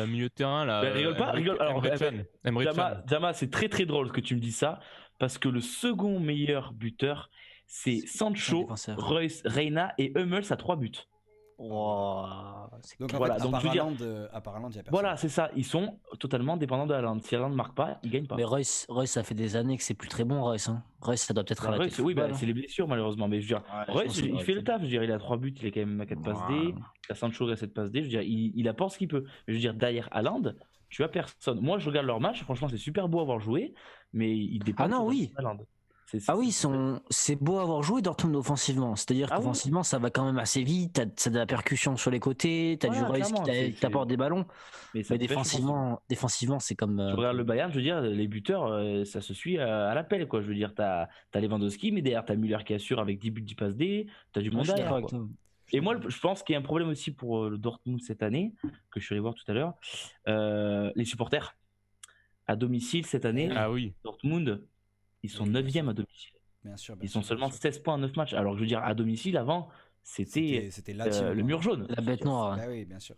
Milieu de terrain, là. Ben, rigole pas, rigole. Alors, Emre Can. Emre Can. Jama, c'est très très drôle que tu me dis ça, parce que le second meilleur buteur, c'est C'est un Sancho, défenseur. Reus, Reina et Hummels à 3 buts. Wow, c'est Donc en Voilà, fait, donc je veux dire- à part Haaland, il n'y a personne. Voilà, c'est ça, ils sont totalement dépendants de Haaland. Si Haaland ne marque pas, ils gagnent pas. Mais Royce, ça fait des années que c'est plus très bon, Royce. Hein. Royce, ça doit peut-être Bah, arrêter Reus, le oui, bah, football, c'est les blessures malheureusement, mais je veux dire, hein. Ouais, je Reus, pense qu'il il doit fait le arrêter. taf, je veux dire, il a 3 buts, il est quand même à 4 passes D, il a Sancho à 7 passes D, je veux dire, il apporte ce qu'il peut. Mais je veux dire, derrière Haaland, tu as personne. Moi, je regarde leur match, franchement, c'est super beau à voir jouer, mais il dépend Ah non, oui. de Haaland. Ah oui, c'est beau à avoir joué Dortmund offensivement. C'est-à-dire Ah oui. qu'offensivement, ça va quand même assez vite. T'as de la percussion sur les côtés, t'as du Voilà, Royce clairement, qui t'apporte des ballons. Mais ça Mais t'empêche défensivement, c'est comme. Tu regardes le Bayern, je veux dire, les buteurs, ça se suit à l'appel, quoi. Je veux dire, t'as Lewandowski, mais derrière, t'as Müller qui assure avec 10 buts, 10 passes D, t'as du Moi, monde je suis derrière, d'accord quoi. avec toi. Et moi, je pense qu'il y a un problème aussi pour le Dortmund cette année, que je suis allé voir tout à l'heure. Les supporters, à domicile cette année, Ah oui. Dortmund, ils sont Oui, bien 9e à domicile. Bien sûr. Ils sont seulement 16 points en 9 matchs. Alors, je veux dire, à domicile, avant, c'était la team, le quoi. mur jaune. La bête noire. Bah oui, bien sûr.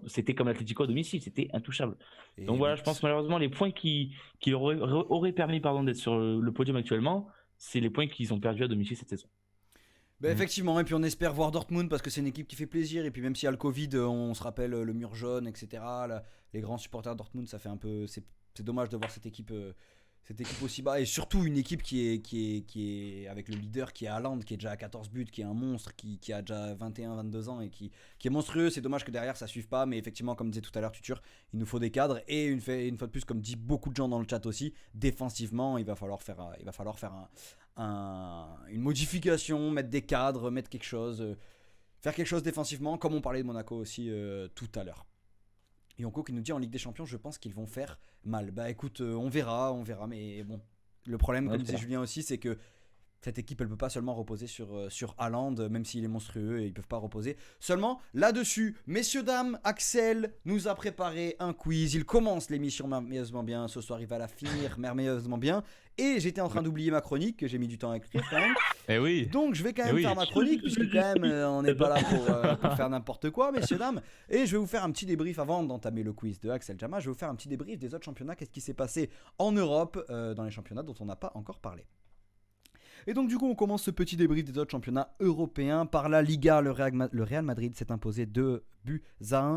C'était comme l'Atlético à domicile, c'était intouchable. Et Donc voilà, je pense malheureusement les points qui auraient permis d'être sur le podium actuellement, c'est les points qu'ils ont perdus à domicile cette saison. Bah, effectivement, et puis on espère voir Dortmund parce que c'est une équipe qui fait plaisir. Et puis même s'il y a le Covid, on se rappelle le mur jaune, etc. Les grands supporters de Dortmund, ça fait un peu. C'est dommage de voir cette équipe aussi bas. Et surtout une équipe qui est avec le leader qui est Haaland, qui est déjà à 14 buts, qui est un monstre, qui a déjà 21-22 ans et qui est monstrueux. C'est dommage que derrière ça suive pas. Mais effectivement, comme disait tout à l'heure Tutur, il nous faut des cadres. Et une fois de plus, comme dit beaucoup de gens dans le chat aussi, défensivement, il va falloir faire une modification, mettre des cadres, mettre quelque chose, faire quelque chose défensivement, comme on parlait de Monaco aussi tout à l'heure. Yonko qui nous dit en Ligue des Champions, je pense qu'ils vont faire mal. Bah écoute, on verra, mais bon, le problème, comme disait Julien aussi, c'est que cette équipe, elle peut pas seulement reposer sur Haaland, même s'il est monstrueux et ils peuvent pas reposer seulement là-dessus. Messieurs, dames, Axel nous a préparé un quiz. Il commence l'émission merveilleusement bien. Ce soir, il va la finir merveilleusement bien. Et j'étais en train d'oublier ma chronique, que j'ai mis du temps à écrire quand même. Eh oui. Donc je vais quand même faire ma chronique, puisque quand même on n'est pas là pour faire n'importe quoi, messieurs, dames. Et je vais vous faire un petit débrief avant d'entamer le quiz de Axel Jama. Je vais vous faire un petit débrief des autres championnats. Qu'est-ce qui s'est passé en Europe dans les championnats dont on n'a pas encore parlé. Et donc du coup on commence ce petit débrief des autres championnats européens par la Liga. Le Real Madrid s'est imposé 2-1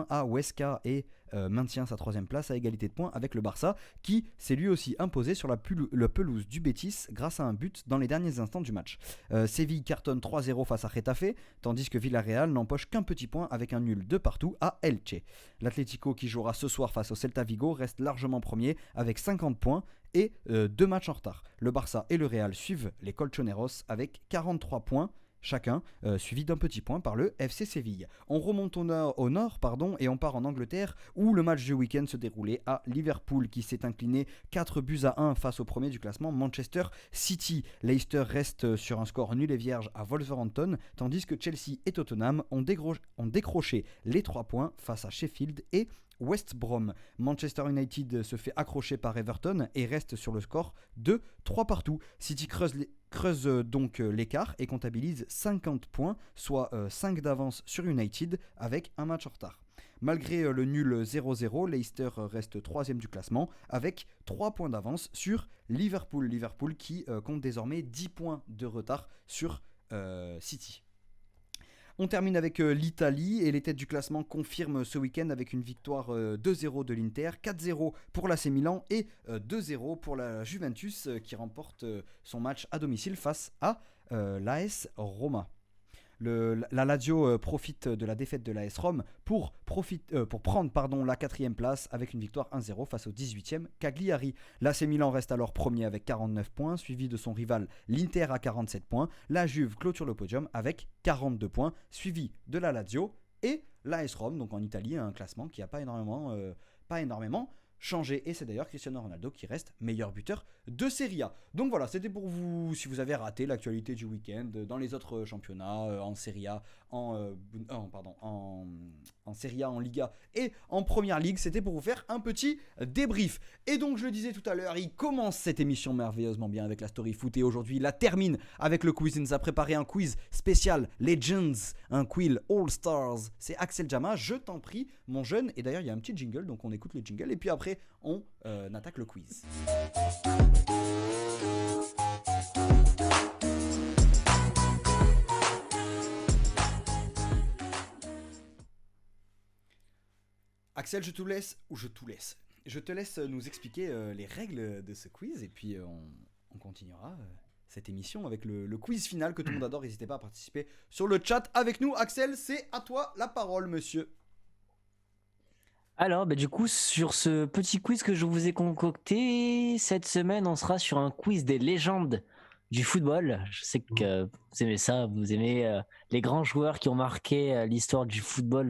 à Huesca et maintient sa 3ème place à égalité de points avec le Barça qui s'est lui aussi imposé sur la pelouse du Betis grâce à un but dans les derniers instants du match. Séville cartonne 3-0 face à Getafe, tandis que Villarreal n'empoche qu'un petit point avec un nul de partout à Elche. L'Atlético qui jouera ce soir face au Celta Vigo reste largement premier avec 50 points et 2 matchs en retard. Le Barça et le Real suivent les Colchoneros avec 43 points chacun, suivi d'un petit point par le FC Séville. On remonte au nord, et on part en Angleterre où le match du week-end se déroulait à Liverpool qui s'est incliné 4-1 face au premier du classement Manchester City. Leicester reste sur un score nul et vierge à Wolverhampton, tandis que Chelsea et Tottenham ont décroché les 3 points face à Sheffield et West Brom. Manchester United se fait accrocher par Everton et reste sur le score de 3-3. City creuse donc l'écart et comptabilise 50 points, soit 5 d'avance sur United avec un match en retard. Malgré le nul 0-0, Leicester reste 3ème du classement avec 3 points d'avance sur Liverpool. Liverpool qui compte désormais 10 points de retard sur City. On termine avec l'Italie et les têtes du classement confirment ce week-end avec une victoire 2-0 de l'Inter, 4-0 pour l'AC Milan et 2-0 pour la Juventus qui remporte son match à domicile face à l'AS Roma. La Lazio profite de la défaite de l'AS Rome pour prendre la 4ème place avec une victoire 1-0 face au 18e Cagliari. L'AC Milan reste alors premier avec 49 points, suivi de son rival l'Inter à 47 points. La Juve clôture le podium avec 42 points, suivi de la Lazio et l'AS Rome, donc en Italie, un classement qui n'a pas énormément changé, et c'est d'ailleurs Cristiano Ronaldo qui reste meilleur buteur de Serie A. Donc voilà, c'était pour vous, si vous avez raté l'actualité du week-end dans les autres championnats, en Serie A, en Serie A, en Liga et en Première Ligue, c'était pour vous faire un petit débrief. Et donc je le disais tout à l'heure, il commence cette émission merveilleusement bien avec la Story Foot et aujourd'hui il la termine avec le quiz. Il nous a préparé un quiz spécial Legends, un quiz All Stars. C'est Axel Jama, je t'en prie mon jeune, et d'ailleurs il y a un petit jingle, donc on écoute le jingle et puis après on attaque le quiz. Axel, je te laisse nous expliquer les règles de ce quiz et puis on continuera cette émission avec le quiz final que tout le monde adore. N'hésitez pas à participer sur le chat avec nous. Axel, c'est à toi la parole, monsieur. Alors, du coup, sur ce petit quiz que je vous ai concocté, cette semaine, on sera sur un quiz des légendes du football. Je sais que vous aimez ça, vous aimez les grands joueurs qui ont marqué l'histoire du football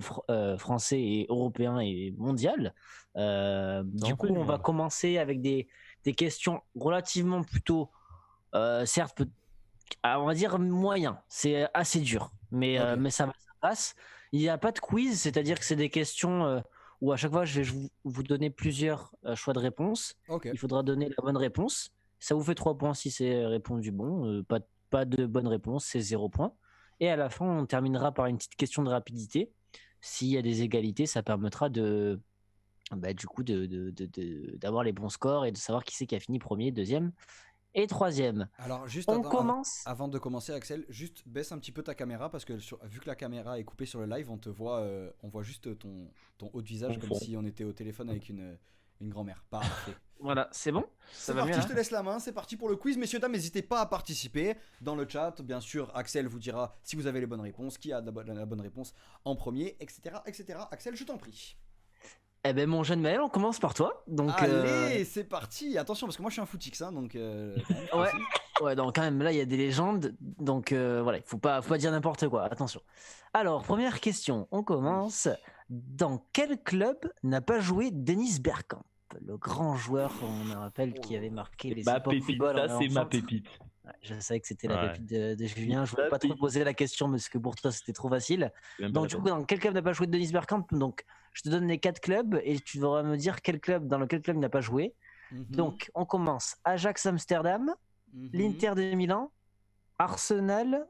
français et européen et mondial. Du coup, on va commencer avec des questions relativement plutôt, certes, on va dire moyen. C'est assez dur, mais ça passe. Il n'y a pas de quiz, c'est-à-dire que c'est des questions où à chaque fois, je vais vous donner plusieurs choix de réponse. Okay. Il faudra donner la bonne réponse. Ça vous fait 3 points si c'est répondu bon. Pas de bonne réponse, c'est 0 points. Et à la fin, on terminera par une petite question de rapidité. S'il y a des égalités, ça permettra du coup d'avoir les bons scores et de savoir qui c'est qui a fini premier, deuxième Et troisième. Alors, juste On attends, commence. avant de commencer, Axel, juste baisse un petit peu ta caméra parce que vu que la caméra est coupée sur le live, on voit juste ton haut de visage Au comme fond. si on était au téléphone avec une grand-mère. Parfait. Voilà, c'est bon. C'est Ça va parti, mieux, je te laisse la main, c'est parti pour le quiz. Messieurs, dames, n'hésitez pas à participer dans le chat. Bien sûr, Axel vous dira si vous avez les bonnes réponses, qui a la bonne réponse en premier, etc. etc. Axel, je t'en prie. Eh ben mon jeune Maël, on commence par toi. Donc, Allez, c'est parti. Attention, parce que moi je suis un footix, hein, donc... quand même, Ouais. aussi. Ouais, donc quand même, là, il y a des légendes. Donc voilà, il faut pas dire n'importe quoi. Attention. Alors, première question. On commence. Dans quel club n'a pas joué Dennis Bergkamp, le grand joueur, on me rappelle, qui avait marqué les Ma époques pépite, football en ça c'est ma enfance. pépite. Ouais, je savais que c'était la Ouais. pépite de Julien. Je voulais Ma pas trop pépite. poser la question parce que pour toi, c'était trop facile. C'est même pas Donc, la du peine. coup, dans quel club n'a pas joué Dennis Bergkamp? Donc, je te donne les 4 clubs et tu devras me dire dans lequel club il n'a pas joué. Mhm, Donc, on commence. Ajax Amsterdam, mhm. l'Inter de Milan, Arsenal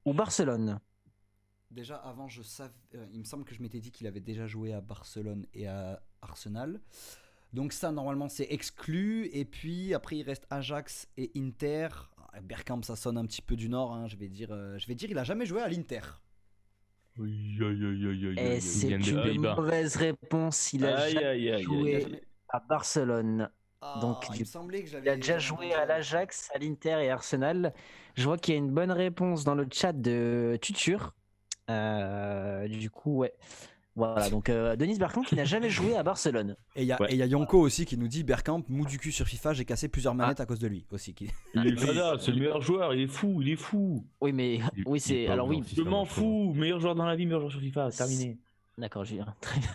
ou Barcelone? Déjà, avant, il me semble que je m'étais dit qu'il avait déjà joué à Barcelone et à Arsenal. Donc ça, normalement, c'est exclu. Et puis, après, il reste Ajax et Inter. Bergkamp, ça sonne un petit peu du Nord. Hein. Je vais dire, il a jamais joué à l'Inter. Et c'est viennent des une Pays-Bas. mauvaise réponse. Il a Aïe, jamais aïe, aïe, joué aïe, aïe. à Barcelone. Ah, Donc, il du me semblait que j'avais... Il a déjà joué à l'Ajax, à l'Inter et à Arsenal. Je vois qu'il y a une bonne réponse dans le chat de Tutur. Du coup, ouais. Voilà, donc Denis Bergkamp qui n'a jamais joué à Barcelone. Et il y a Ouais. Yonko aussi qui nous dit Bergkamp, mou du cul sur FIFA, j'ai cassé plusieurs manettes à cause de lui aussi. Il est fada, c'est le meilleur joueur, il est fou, il est fou. Oui, mais Il- oui, il est c'est. pas Alors bon, oui, FIFA, Je moi, m'en je trouve. fous, meilleur joueur dans la vie, meilleur joueur sur FIFA, terminé. d'accord, Julien. Très bien.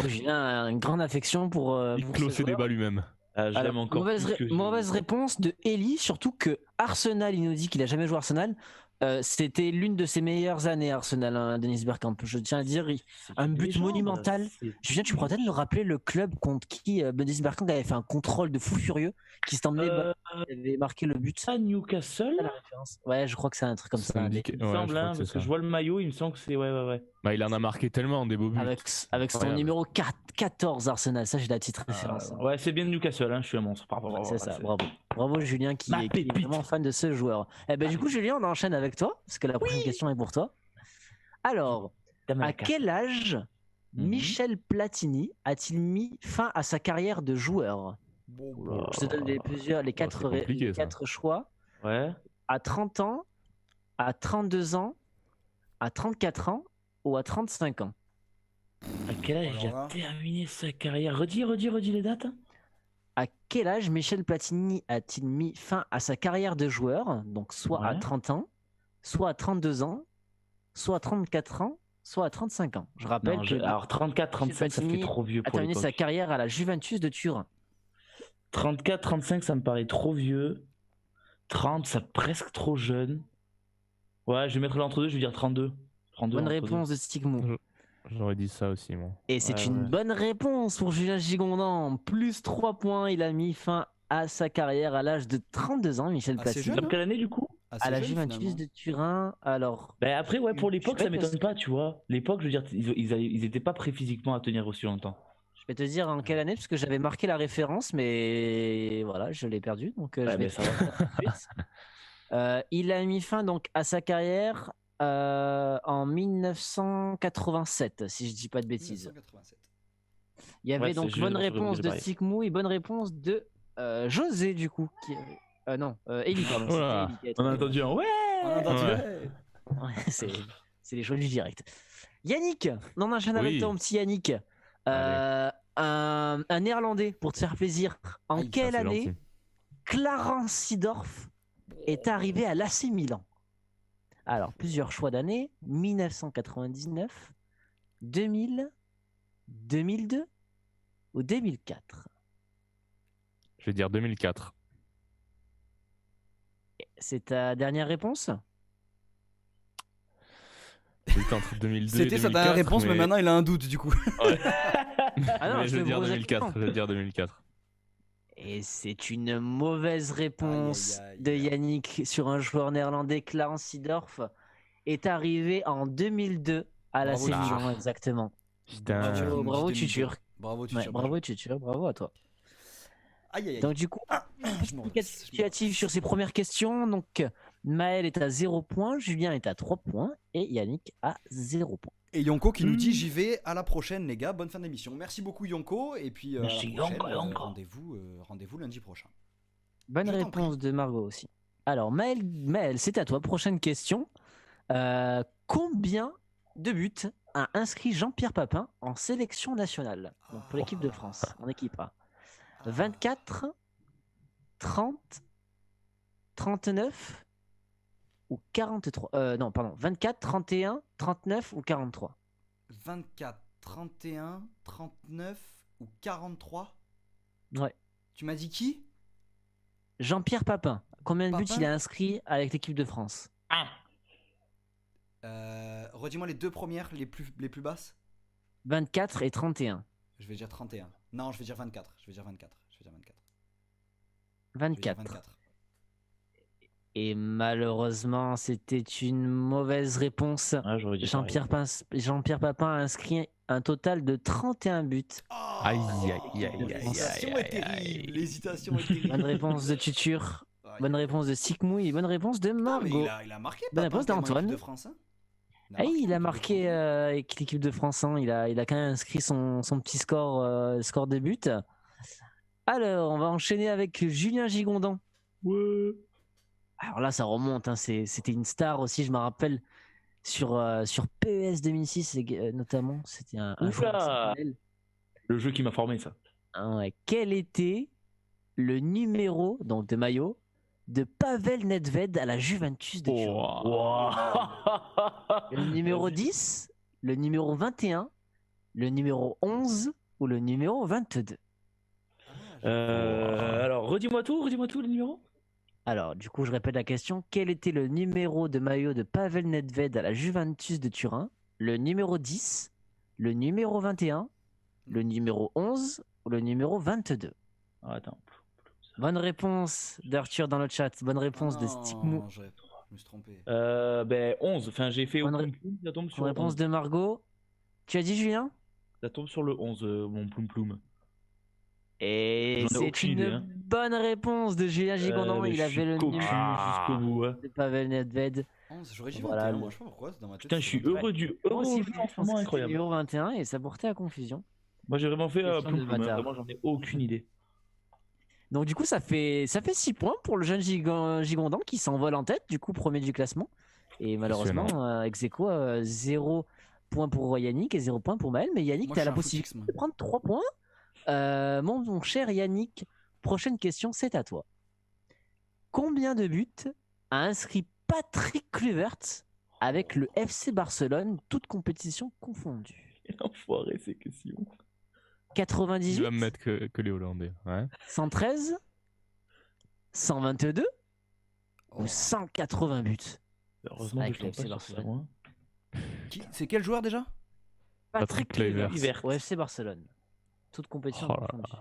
Bon, Julien a une grande affection pour. Il pour clôt ce ses joueur. débats lui-même. Ah, je Alors, l'aime encore plus que mauvaise réponse de Eli, surtout que Arsenal, il nous dit qu'il a jamais joué à Arsenal. C'était l'une de ses meilleures années, Arsenal, hein, Denis Bergkamp. Je tiens à dire, un but monumental. Julien, tu pourrais peut-être nous rappeler le club contre qui Denis Bergkamp avait fait un contrôle de fou furieux, qui s'est emmené, il avait marqué le but. à Newcastle, La référence. Ouais, je crois que c'est un truc comme ça. me dit mais que- il me ouais, je semble, crois hein, que c'est parce que ça. je vois le maillot, il me semble que c'est ouais. Bah, il en a marqué tellement des beaux buts. Avec son Incroyable. numéro 14 Arsenal, ça j'ai la petite référence. hein. Ouais, c'est bien de Newcastle, hein, je suis un monstre. Pardon, C'est ça, bravo. Bravo Julien qui Ma est pépite. vraiment fan de ce joueur. Eh ben du coup Julien, on enchaîne avec toi, parce que la prochaine question est pour toi. Alors, à quel âge Mhm. Michel Platini a-t-il mis fin à sa carrière de joueur? Bon, Je te donne les c'est compliqué, ça. 4 choix. Ouais. À 30 ans, à 32 ans, à 34 ans ou à 35 ans? À quel âge il Alors a là. terminé sa carrière? Redis les dates. À quel âge Michel Platini a-t-il mis fin à sa carrière de joueur? Donc soit à Ouais. 30 ans, soit à 32 ans, soit à 34 ans, soit à 35 ans. Je rappelle que Alors 34, 35, ça fait Platini trop vieux a pour terminé sa l'époque. carrière à la Juventus de Turin. 34, 35, ça me paraît trop vieux. 30, ça presque trop jeune. Ouais, je vais mettre l'entre-deux, je vais dire 32. 32 Bonne entre réponse de Stigmou. J'aurais dit ça aussi, moi. Et c'est Ouais, une ouais. bonne réponse pour Julien Gigondan. Plus 3 points, il a mis fin à sa carrière à l'âge de 32 ans, Michel Assez Platini. jeune, deux. Quelle année du coup? Assez À la jeune, Juventus finalement. de Turin. Alors, Ben après, ouais, pour l'époque, Je ça sais m'étonne pas pas, tu vois. L'époque, je veux dire, ils étaient pas prêts physiquement à tenir aussi longtemps. je vais te dire en quelle année, parce que j'avais marqué la référence, mais voilà, je l'ai perdu. Donc, je vais ben, te ça dire ça tout de suite. Il a mis fin donc à sa carrière en 1987, si je dis pas de bêtises. 1987. Il y avait Ouais, donc c'est bonne jeune, j'aurais réponse oublié de pareil. Sigmou et bonne réponse de José, du coup. Non, Eli, pardon. c'était Voilà. Eli qui a On a trouvé. entendu un ouais. On a entendu, Ouais. ouais. Ouais, c'est les choix du direct. Yannick, on enchaîne avec Oui. toi, mon petit Yannick. Un néerlandais, pour te faire plaisir. En Aïe, ça, quelle c'est année gentil. Clarence Seedorf est arrivé à l'AC Milan? Alors, plusieurs choix d'années. 1999, 2000, 2002 ou 2004? Je vais dire 2004. C'est ta dernière réponse? J'étais entre 2002 et C'était sa 2004, dernière réponse, mais maintenant il a un doute du coup. Ouais. Ah non, Mais je je vais vais dire vous poser la 2004. question. Je vais dire 2004. Et c'est une mauvaise réponse Aïe, aïe, aïe. de Yannick sur un joueur néerlandais. Clarence Seedorf est arrivé en 2002 à l'AC Bravo, Milan, Tutur. exactement. Putain. Bravo, Petit Tutur. Bravo, Ouais, Tutur. bravo Tutur, bravo à toi. Aïe, aïe, aïe. Donc du coup, Je me redresse, je me Rectificatif redresse. sur ces premières questions. Donc, Maël est à 0 points, Julien est à 3 points et Yannick à 0 points. Et Yonko qui nous dit j'y vais, à la prochaine les gars, bonne fin d'émission. Merci beaucoup Yonko et puis Merci, à la prochaine, Yonko. rendez-vous lundi prochain. Bonne Je t'en réponse prie. de Margot aussi. Alors, Maël, c'est à toi. Prochaine question. Combien de buts a inscrit Jean-Pierre Papin en sélection nationale donc pour l'équipe de France, en équipe A? 24, 30, 39 ou 43 non, pardon, 24, 31, 39 ou 43? 24, 31, 39 ou 43. Ouais. Tu m'as dit qui? Jean-Pierre Papin, combien de buts Papin il a inscrit avec l'équipe de France? Redis-moi les deux premières, les plus basses. 24 et 31. Je vais dire 31. Non, je vais dire 24. Je vais dire 24. Je vais dire 24. Je vais dire 24. 24. Et malheureusement, c'était une mauvaise réponse. Ah, j'aurais dit Jean-Pierre Papin a inscrit un total de 31 buts. Aïe, aïe, aïe, aïe, L'hésitation aïe, est terrible. L'hésitation est terrible. Bonne réponse de Tutur, bonne réponse de Sikmou et bonne réponse de Non, mais Margot. il a marqué. Bonne Papin, réponse quand même, en d'Antoine. équipe de France, hein. Il a en équipe de marqué France. avec l'équipe de France. Hein. Il a quand même inscrit son petit score, score de but. Alors, on va enchaîner avec Julien Gigondin. Ouais. Alors là, ça remonte. Hein. C'était une star aussi, je me rappelle, sur PES 2006 notamment. C'était un joueur Oula. exceptionnel. Le jeu qui m'a formé, ça. Ah ouais. Quel était le numéro donc de maillot de Pavel Nedved à la Juventus de Turin? Le numéro 10, le numéro 21, le numéro 11 ou le numéro 22? Alors, redis-moi tout, le numéro. Alors, du coup, je répète la question. Quel était le numéro de maillot de Pavel Nedved à la Juventus de Turin? Le numéro 10, le numéro 21, le numéro 11 ou le numéro 22? Ah, attends. Bonne réponse d'Arthur dans le chat. Bonne réponse de Stigmou. Je me suis trompé. Ben 11. Enfin, j'ai fait Bonne au ploum-ploum, ça tombe sur Bonne réponse 11. de Margot. Tu as dit Julien? Ça tombe sur le 11, mon ploum-ploum. Et J'en ai c'est aucune une idée, hein. bonne réponse de Julien Gigondin. Mais Il je avait suis le cocu numéro jusqu'au bout. Hein. de Pavel Nedved. 11, j'aurais dit Voilà, 21, moi je sais pas pourquoi, c'est dans ma tête. Putain, je suis c'est 21. heureux du Moi heureux aussi, au jeu je en ce pensais moment, que c'était le incroyable. numéro 21 et ça portait à confusion. Moi, j'ai vraiment fait Question de ploum-ploum. bâtard. Vraiment, j'en ai aucune idée. Donc du coup, ça fait 6 points pour le jeune Gigondin qui s'envole en tête, du coup premier du classement. Et malheureusement, ex aequo, 0 points pour Yannick et 0 points pour Maël. Mais Yannick, Moi, tu je as suis la un possibilité footix, moi. de prendre 3 points. Mon cher Yannick, prochaine question, c'est à toi. Combien de buts a inscrit Patrick Kluivert avec le FC Barcelone, toutes compétitions confondues? Enfoiré, ces questions. Il 98, va me mettre que les Hollandais. Ouais. 113, 122 Oh. ou 180 buts? Heureusement Avec que je tombe le FC pas sur ça, Barcelone. moi. C'est quel joueur déjà? Patrick Kluivert. au FC Barcelone. Toute compétition Oh là confondue.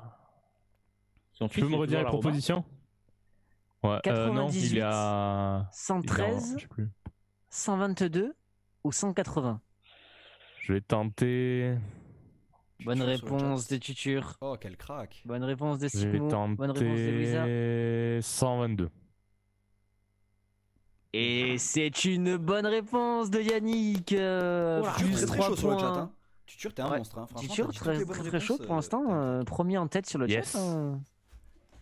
Son Tu fils, peux me il est redire toujours les à la Roma. propositions? Ouais, non, 98, il est à. 113, Je sais plus. 122 ou 180? Je vais tenter. Bonne Tutur sur le réponse chat. de Tutur. Oh, quel crack. Bonne réponse de Je vais Sigmund. Bonne réponse de Louisa. tenter 122. Et c'est une bonne réponse de Yannick. Tutur, Plus c'est très 3 chaud sur le chat. points. Hein. Tutur, t'es un Ouais. monstre. Hein. Franchement, Tutur, t'as dit toutes très, les bonnes très, très chaud réponses, pour l'instant. t'es un crack. Premier en tête sur le Yes. chat.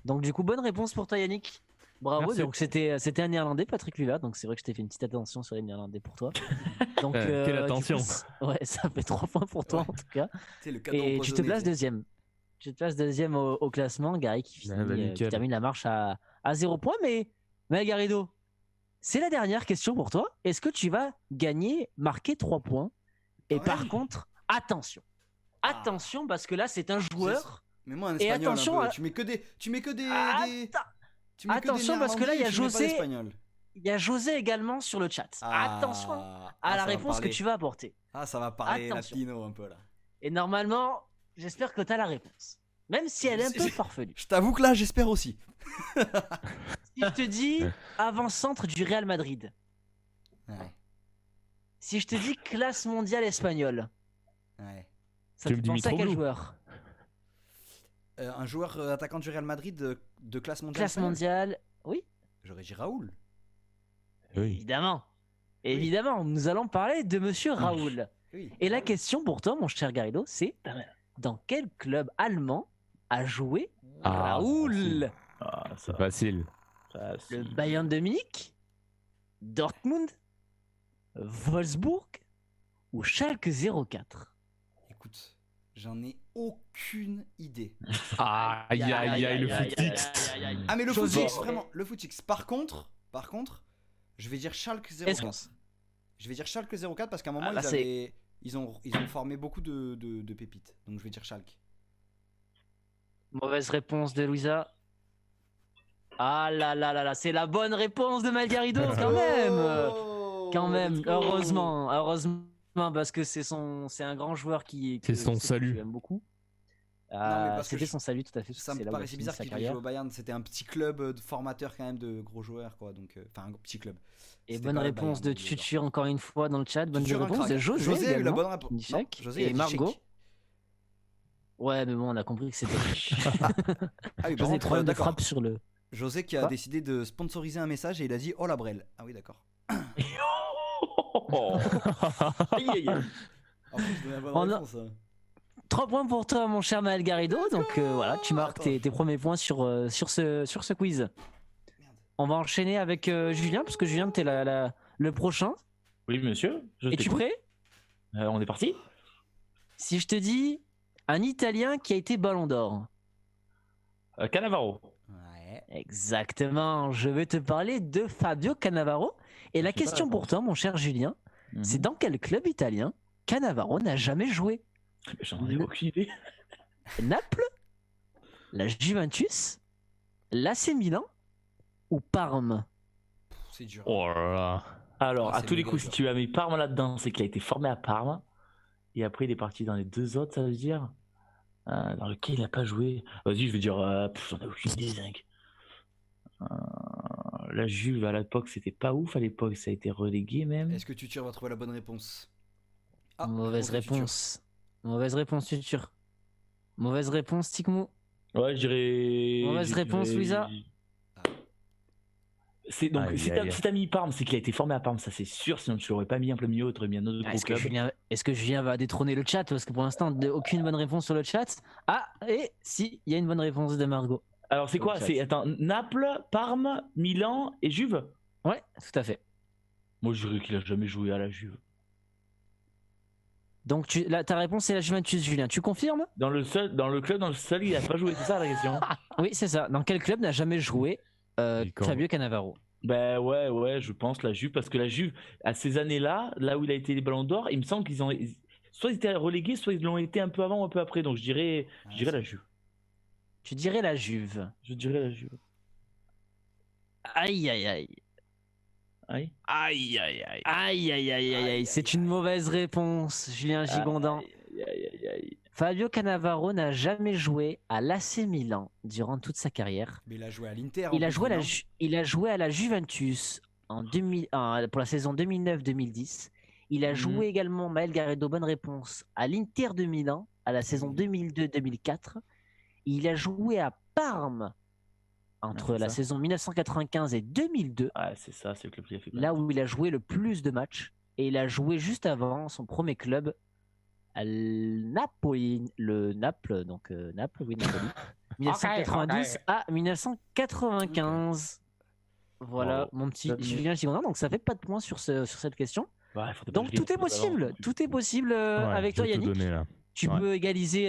Donc, du coup, bonne réponse pour toi, Yannick. Bravo. Merci. Donc, c'était un néerlandais, Patrick Kluivert. Donc, c'est vrai que je t'ai fait une petite attention sur les néerlandais pour toi. Donc, Quelle du coup, attention. ouais, ça fait 3 points pour toi Ouais. en tout cas. Tu sais, le cadeau Et tu te empoisonné, places tu sais. deuxième. Tu te places deuxième au classement. Gary qui, Ah bah, qui nickel. termine la marche à 0 points. Mais Garrido, c'est la dernière question pour toi. Est-ce que tu vas marquer 3 points? Et Quand par même. contre, attention. Attention, parce que là, c'est un joueur. Mais moi, en Et espagnol, attention, un peu. Tu mets que des. Tu mets que des. Attends. Tu mets que des Attention, parce que là, il y a néerlandais, tu mets pas José. d'espagnol. Il y a José également sur le chat. Attention à la ça va réponse que parler. tu vas apporter. Ah, ça va parler Attention. latino un peu là. Et normalement, j'espère que tu as la réponse. Même si elle est un peu J'ai- farfelue. Je t'avoue que là, j'espère aussi. Si je te dis avant-centre du Real Madrid. Ouais. Si je te dis classe mondiale espagnole. Ouais. Ça Tu te me dis pense à quel Mitroglou. joueur? Un joueur attaquant du Real Madrid de classe mondiale. Classe mondiale, oui, J'aurais dit Raoul. Oui. évidemment. Évidemment, nous allons parler de monsieur Raoul. Oui. Et la question pour toi, mon cher Garrido, c'est dans quel club allemand a joué Ah, Raoul? Ah, C'est facile. Le Bayern de Munich, Dortmund, Wolfsburg ou Schalke 04? Écoute, j'en ai aucune idée. Aïe, aïe, aïe, le footix. Ah mais le Chose footix, dure. vraiment, le footix. Par contre, je vais dire Schalke Est-ce 04. Je vais dire Schalke 04 parce qu'à un moment Ah, là, ils ont formé beaucoup de pépites. Donc je vais dire Schalke. Mauvaise réponse de Louisa. Ah là là là là, c'est la bonne réponse de Malgarido quand même. Quand même, let's go. heureusement, parce que c'est un grand joueur C'est son salut. que j'aime beaucoup. parce que C'était son salut, tout à fait. Ça c'est me là où il a paraissait fini bizarre sa qu'il carrière. jouer au Bayern. C'était un petit club de formateur quand même de gros joueurs, quoi. Donc, enfin, un petit club. Et C'était bonne pas le réponse Bayern, de mais d'accord. Tutur encore une fois dans le chat. Bonne Tutur, un réponse crack. de José. José a eu la également, bonne réponse. qui dit Non, chèque. José, il a Et dit Margot. chèque. Ouais, mais bon, on a compris que c'était. Ah oui, par José, contre, problème de d'accord. frappe sur le. José qui a Quoi décidé de sponsoriser un message et il a dit oh la Brel. Ah oui, d'accord. Aïe, aïe, aïe. En plus, je donnais la bonne On a- réponse. 3 points pour toi, mon cher Maël Garrido. Donc voilà, tu marques Attends, tes premiers points sur ce quiz. Merde. On va enchaîner avec Julien, parce que Julien, t'es le prochain. Oui, monsieur. Es-tu t'écoute. prêt? On est parti. Si je te dis un Italien qui a été Ballon d'Or. Cannavaro. Ouais. Exactement, je vais te parler de Fabio Cannavaro. Et la Je sais pas question la pour réponse. toi, mon cher Julien, c'est Mhm. dans quel club italien Cannavaro n'a jamais joué? J'en ai aucune idée. Naples, la Juventus, l'AC Milan ou Parme? C'est dur. Oh là là. Alors, Ah, à c'est tous les méga coups, dur. si tu as mis Parme là-dedans, c'est qu'il a été formé à Parme. Et après, il est parti dans les deux autres, ça veut dire. Dans lequel il n'a pas joué. Vas-y, je vais dire. J'en ai aucune idée, zinc. La Juve, à l'époque, c'était pas ouf. À l'époque, ça a été relégué même. Est-ce que Tutur va trouver la bonne réponse? Ah, Mauvaise de Tutur. réponse. Mauvaise réponse, Tutur. Mauvaise réponse, Tikmou. Ouais, je dirais. Mauvaise je réponse, dirais- Louisa. Donc, Aïe, si aïe, aïe. t'as mis Parme, c'est qu'il a été formé à Parme, ça c'est sûr. Sinon, tu l'aurais pas mis en plein milieu, tu aurais mis un autre gros Est-ce que, club. Julien va détrôner le chat? Parce que pour l'instant, aucune bonne réponse sur le chat. Ah, et si, il y a une bonne réponse de Margot. Alors, c'est quoi? Chat. C'est attends, Naples, Parme, Milan et Juve? Ouais, tout à fait. Moi, je dirais qu'il a jamais joué à la Juve. Donc, ta réponse, c'est la Juventus, Julien. Tu confirmes? Dans le club, dans le seul, il a pas joué, c'est ça la question? Oui, c'est ça. Dans quel club n'a jamais joué Et quand- Fabio Cannavaro? Ben ouais, je pense la Juve, parce que la Juve, à ces années-là, là où il a été les Ballons d'Or, il me semble qu'ils ont. Soit ils étaient relégués, soit ils l'ont été un peu avant ou un peu après. Donc je dirais la Juve. Tu dirais la Juve. Je dirais la Juve. Aïe, aïe, aïe. Aïe. Aïe, aïe, aïe. Aïe, aïe, aïe, aïe, aïe. C'est une mauvaise réponse, Julien Gigondin. Aïe. Fabio Cannavaro n'a jamais joué à l'AC Milan durant toute sa carrière. Mais il a joué à l'Inter. Il en a, plus, joué à non il a joué à la Juventus pour la saison 2009-2010. Il a Mhm. joué également, Maël Garrido, bonne réponse, à l'Inter de Milan à la saison 2002-2004. Il a joué à Parme entre c'est la ça. saison 1995 et 2002, Ah, c'est ça, c'est le club qui a fait. là où il a joué le plus de matchs. Et il a joué juste avant son premier club à Napoli, le Naples, donc Naples, oui, Napoli. 1992 à 1995. Voilà, Wow. mon petit Jamais. Julien Gigondin. Donc ça fait pas de points sur cette question. Ouais, faut pas Donc que je tout dise est possible. avant. Tout est possible Ouais, avec toi, je vais tout Yannick. donner, là. Tu Ouais. peux égaliser.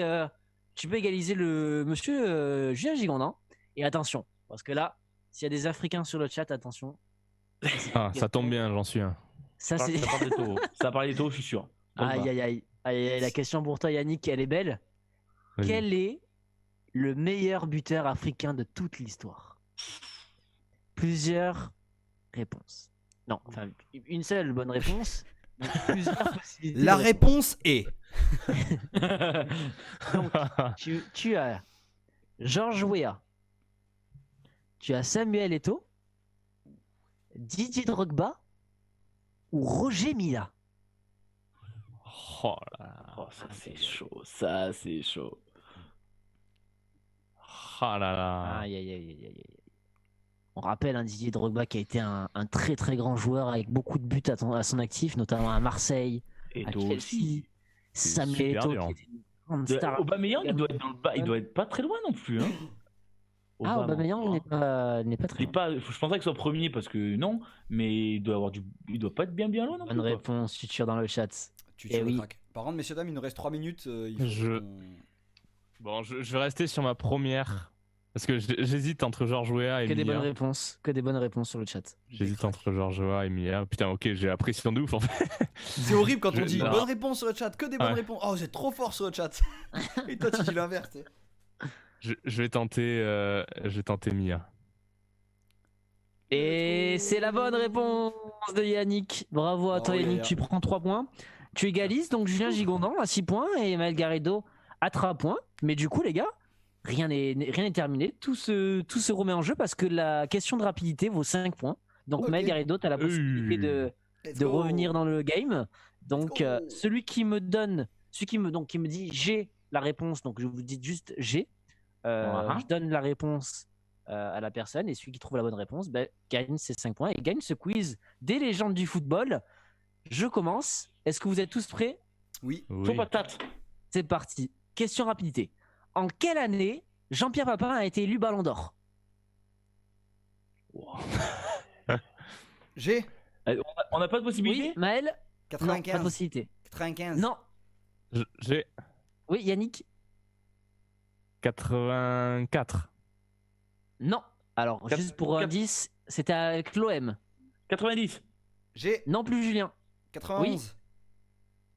Le monsieur Julien Gigondin. Et attention, parce que là, s'il y a des Africains sur le chat, attention. Ah, ça tombe bien, j'en suis un. Ça Ça c'est. parle des taureaux. Ça parle des taureaux, je suis sûr. Donc, Aïe voilà. aïe aïe. Aïe, aïe, la question pour toi, Yannick, elle est belle. Vas-y. Quel est le meilleur buteur africain de toute l'histoire? Plusieurs réponses. Non, enfin, une seule bonne réponse. mais plusieurs possibilités La de réponse est. Donc, tu as Georges Weah, tu as Samuel Eto'o, Didier Drogba ou Roger Mila. Oh là là. Oh, ça c'est chaud. Ça c'est chaud. Ah là là. Aïe, aïe, aïe, aïe, aïe. On rappelle Didier Drogba qui a été un très très grand joueur avec beaucoup de buts à son actif, notamment à Marseille, Et à toi Chelsea. aussi. Samuel super Eto'o dur. qui était une grande star. Aubameyang, il doit être dans le bas, il doit être pas très loin non plus. Hein. Ah, Aubameyang n'est pas Il très est loin. pas, je pensais qu'il soit premier parce que non, mais il doit pas être bien loin non Bonne plus. Quoi. réponse, Tutur dans le chat. Tu Eh le oui. craques. Par contre, messieurs, dames, il nous reste 3 minutes. Il faut Je- qu'on- Bon, je vais rester sur ma première. Parce que j'hésite entre Georges Weah et Que des bonnes Emilia. réponses, que des bonnes réponses sur le chat. J'hésite Craque. entre Georges Weah et Emilia. Putain, ok, j'ai la pression de ouf en fait. C'est horrible quand on Je- dit non. bonne réponse sur le chat, que des bonnes Ouais. réponses. Oh, vous êtes trop fort sur le chat. Et toi, tu dis l'inverse. tu sais. Je vais tenter Mia. Et c'est la bonne réponse de Yannick. Bravo à toi Oh, Yannick, yeah. tu prends 3 points. Tu égalises, donc Julien Gigondin à 6 points et Maël Garrido à 3 points. Mais du coup les gars, rien n'est terminé. Tout se remet en jeu parce que la question de rapidité vaut 5 points. Donc Ok. Maël Garrido, tu as la possibilité Let's de go. revenir dans le game. Donc Let's go. celui qui me dit j'ai la réponse, donc je vous dis juste j'ai. Voilà. Je donne la réponse à la personne et celui qui trouve la bonne réponse gagne ses 5 points et gagne ce quiz des légendes du football. Je commence. Est-ce que vous êtes tous prêts? Oui. Oui. Faut patate. C'est parti. Question rapidité. En quelle année Jean-Pierre Papin a été élu Ballon d'Or? J'ai On n'a pas de possibilité. Oui, Maël? Non, pas de 95. possibilité. 95. Non. J'ai Oui, Yannick? 84. Non. Alors, Quatre- juste pour quatre- indice, c'était avec l'OM. 90. J'ai Non plus Julien. 91.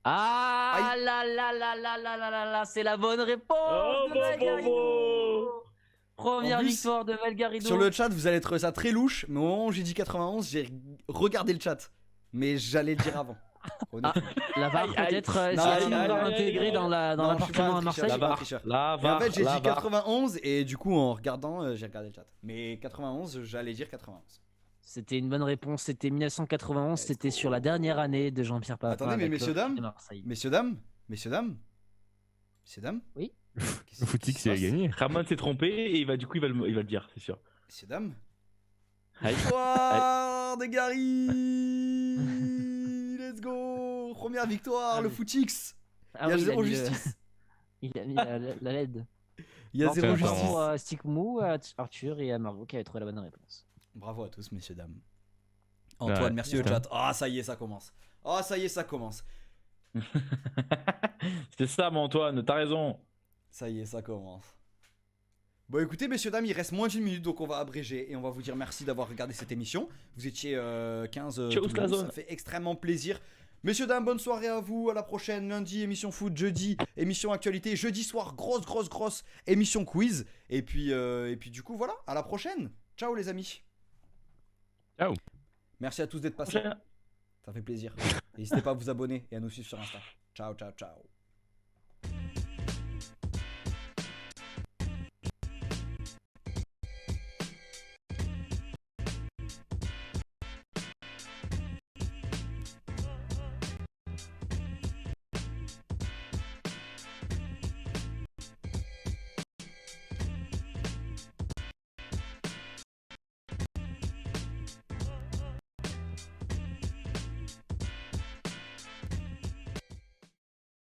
Ah là là là là là là là là, c'est la bonne réponse Oh, de bon, Valgarido. bon. Première En plus, victoire de Valgarido. Sur le chat, vous allez trouver ça très louche, mais au moment où j'ai dit 91, j'ai regardé le chat. Mais j'allais le dire avant. Honnêtement. La VAR Aïe, aïe. peut-être Non, est-ce aïe, une aïe, VAR aïe, intégrée aïe, dans Non, je suis pas l'appartement un à tricheur, Marseille. je suis pas un tricheur. La Et en VAR, fait, j'ai la dit VAR. 91 et du coup, en regardant, j'ai regardé le chat. Mais 91, j'allais dire 91. C'était une bonne réponse, c'était 1991, c'était sur la dernière année de Jean-Pierre Papin. Attendez, mais avec messieurs, l'Olympique dames, de Marseille. Messieurs, dames, messieurs, dames, messieurs, dames. Oui. Qu'est-ce Le qui Footix, se il a passe gagné. Ramon s'est trompé et il va le dire, c'est sûr. Messieurs, dames. Aïe. Victoire de Gary. Let's go. Première victoire, le Footix. Ah Il y a oui, zéro mis le- justice. Il a mis la LED. Il y a Bon, zéro attends. justice. bravo à Stick Mou, à Arthur et à Margot qui avaient trouvé la bonne réponse. Bravo à tous, messieurs, dames. Antoine, Ouais, merci au putain. chat. Ah, ça y est, ça commence. Ah, ça y est, ça commence. C'est ça, mon Antoine, t'as raison. Ça y est, ça commence. Bon, écoutez, messieurs, dames, il reste moins d'une minute, donc on va abréger et on va vous dire merci d'avoir regardé cette émission. Vous étiez 15, Ciao, tout le monde, Slazone. ça fait extrêmement plaisir. Messieurs, dames, bonne soirée à vous. À la prochaine. Lundi, émission foot. Jeudi, émission actualité. Jeudi soir, grosse émission quiz. Et puis du coup, voilà. À la prochaine. Ciao, les amis. Ciao. Merci à tous d'être passés. Ça fait plaisir. N'hésitez pas à vous abonner et à nous suivre sur Insta. Ciao.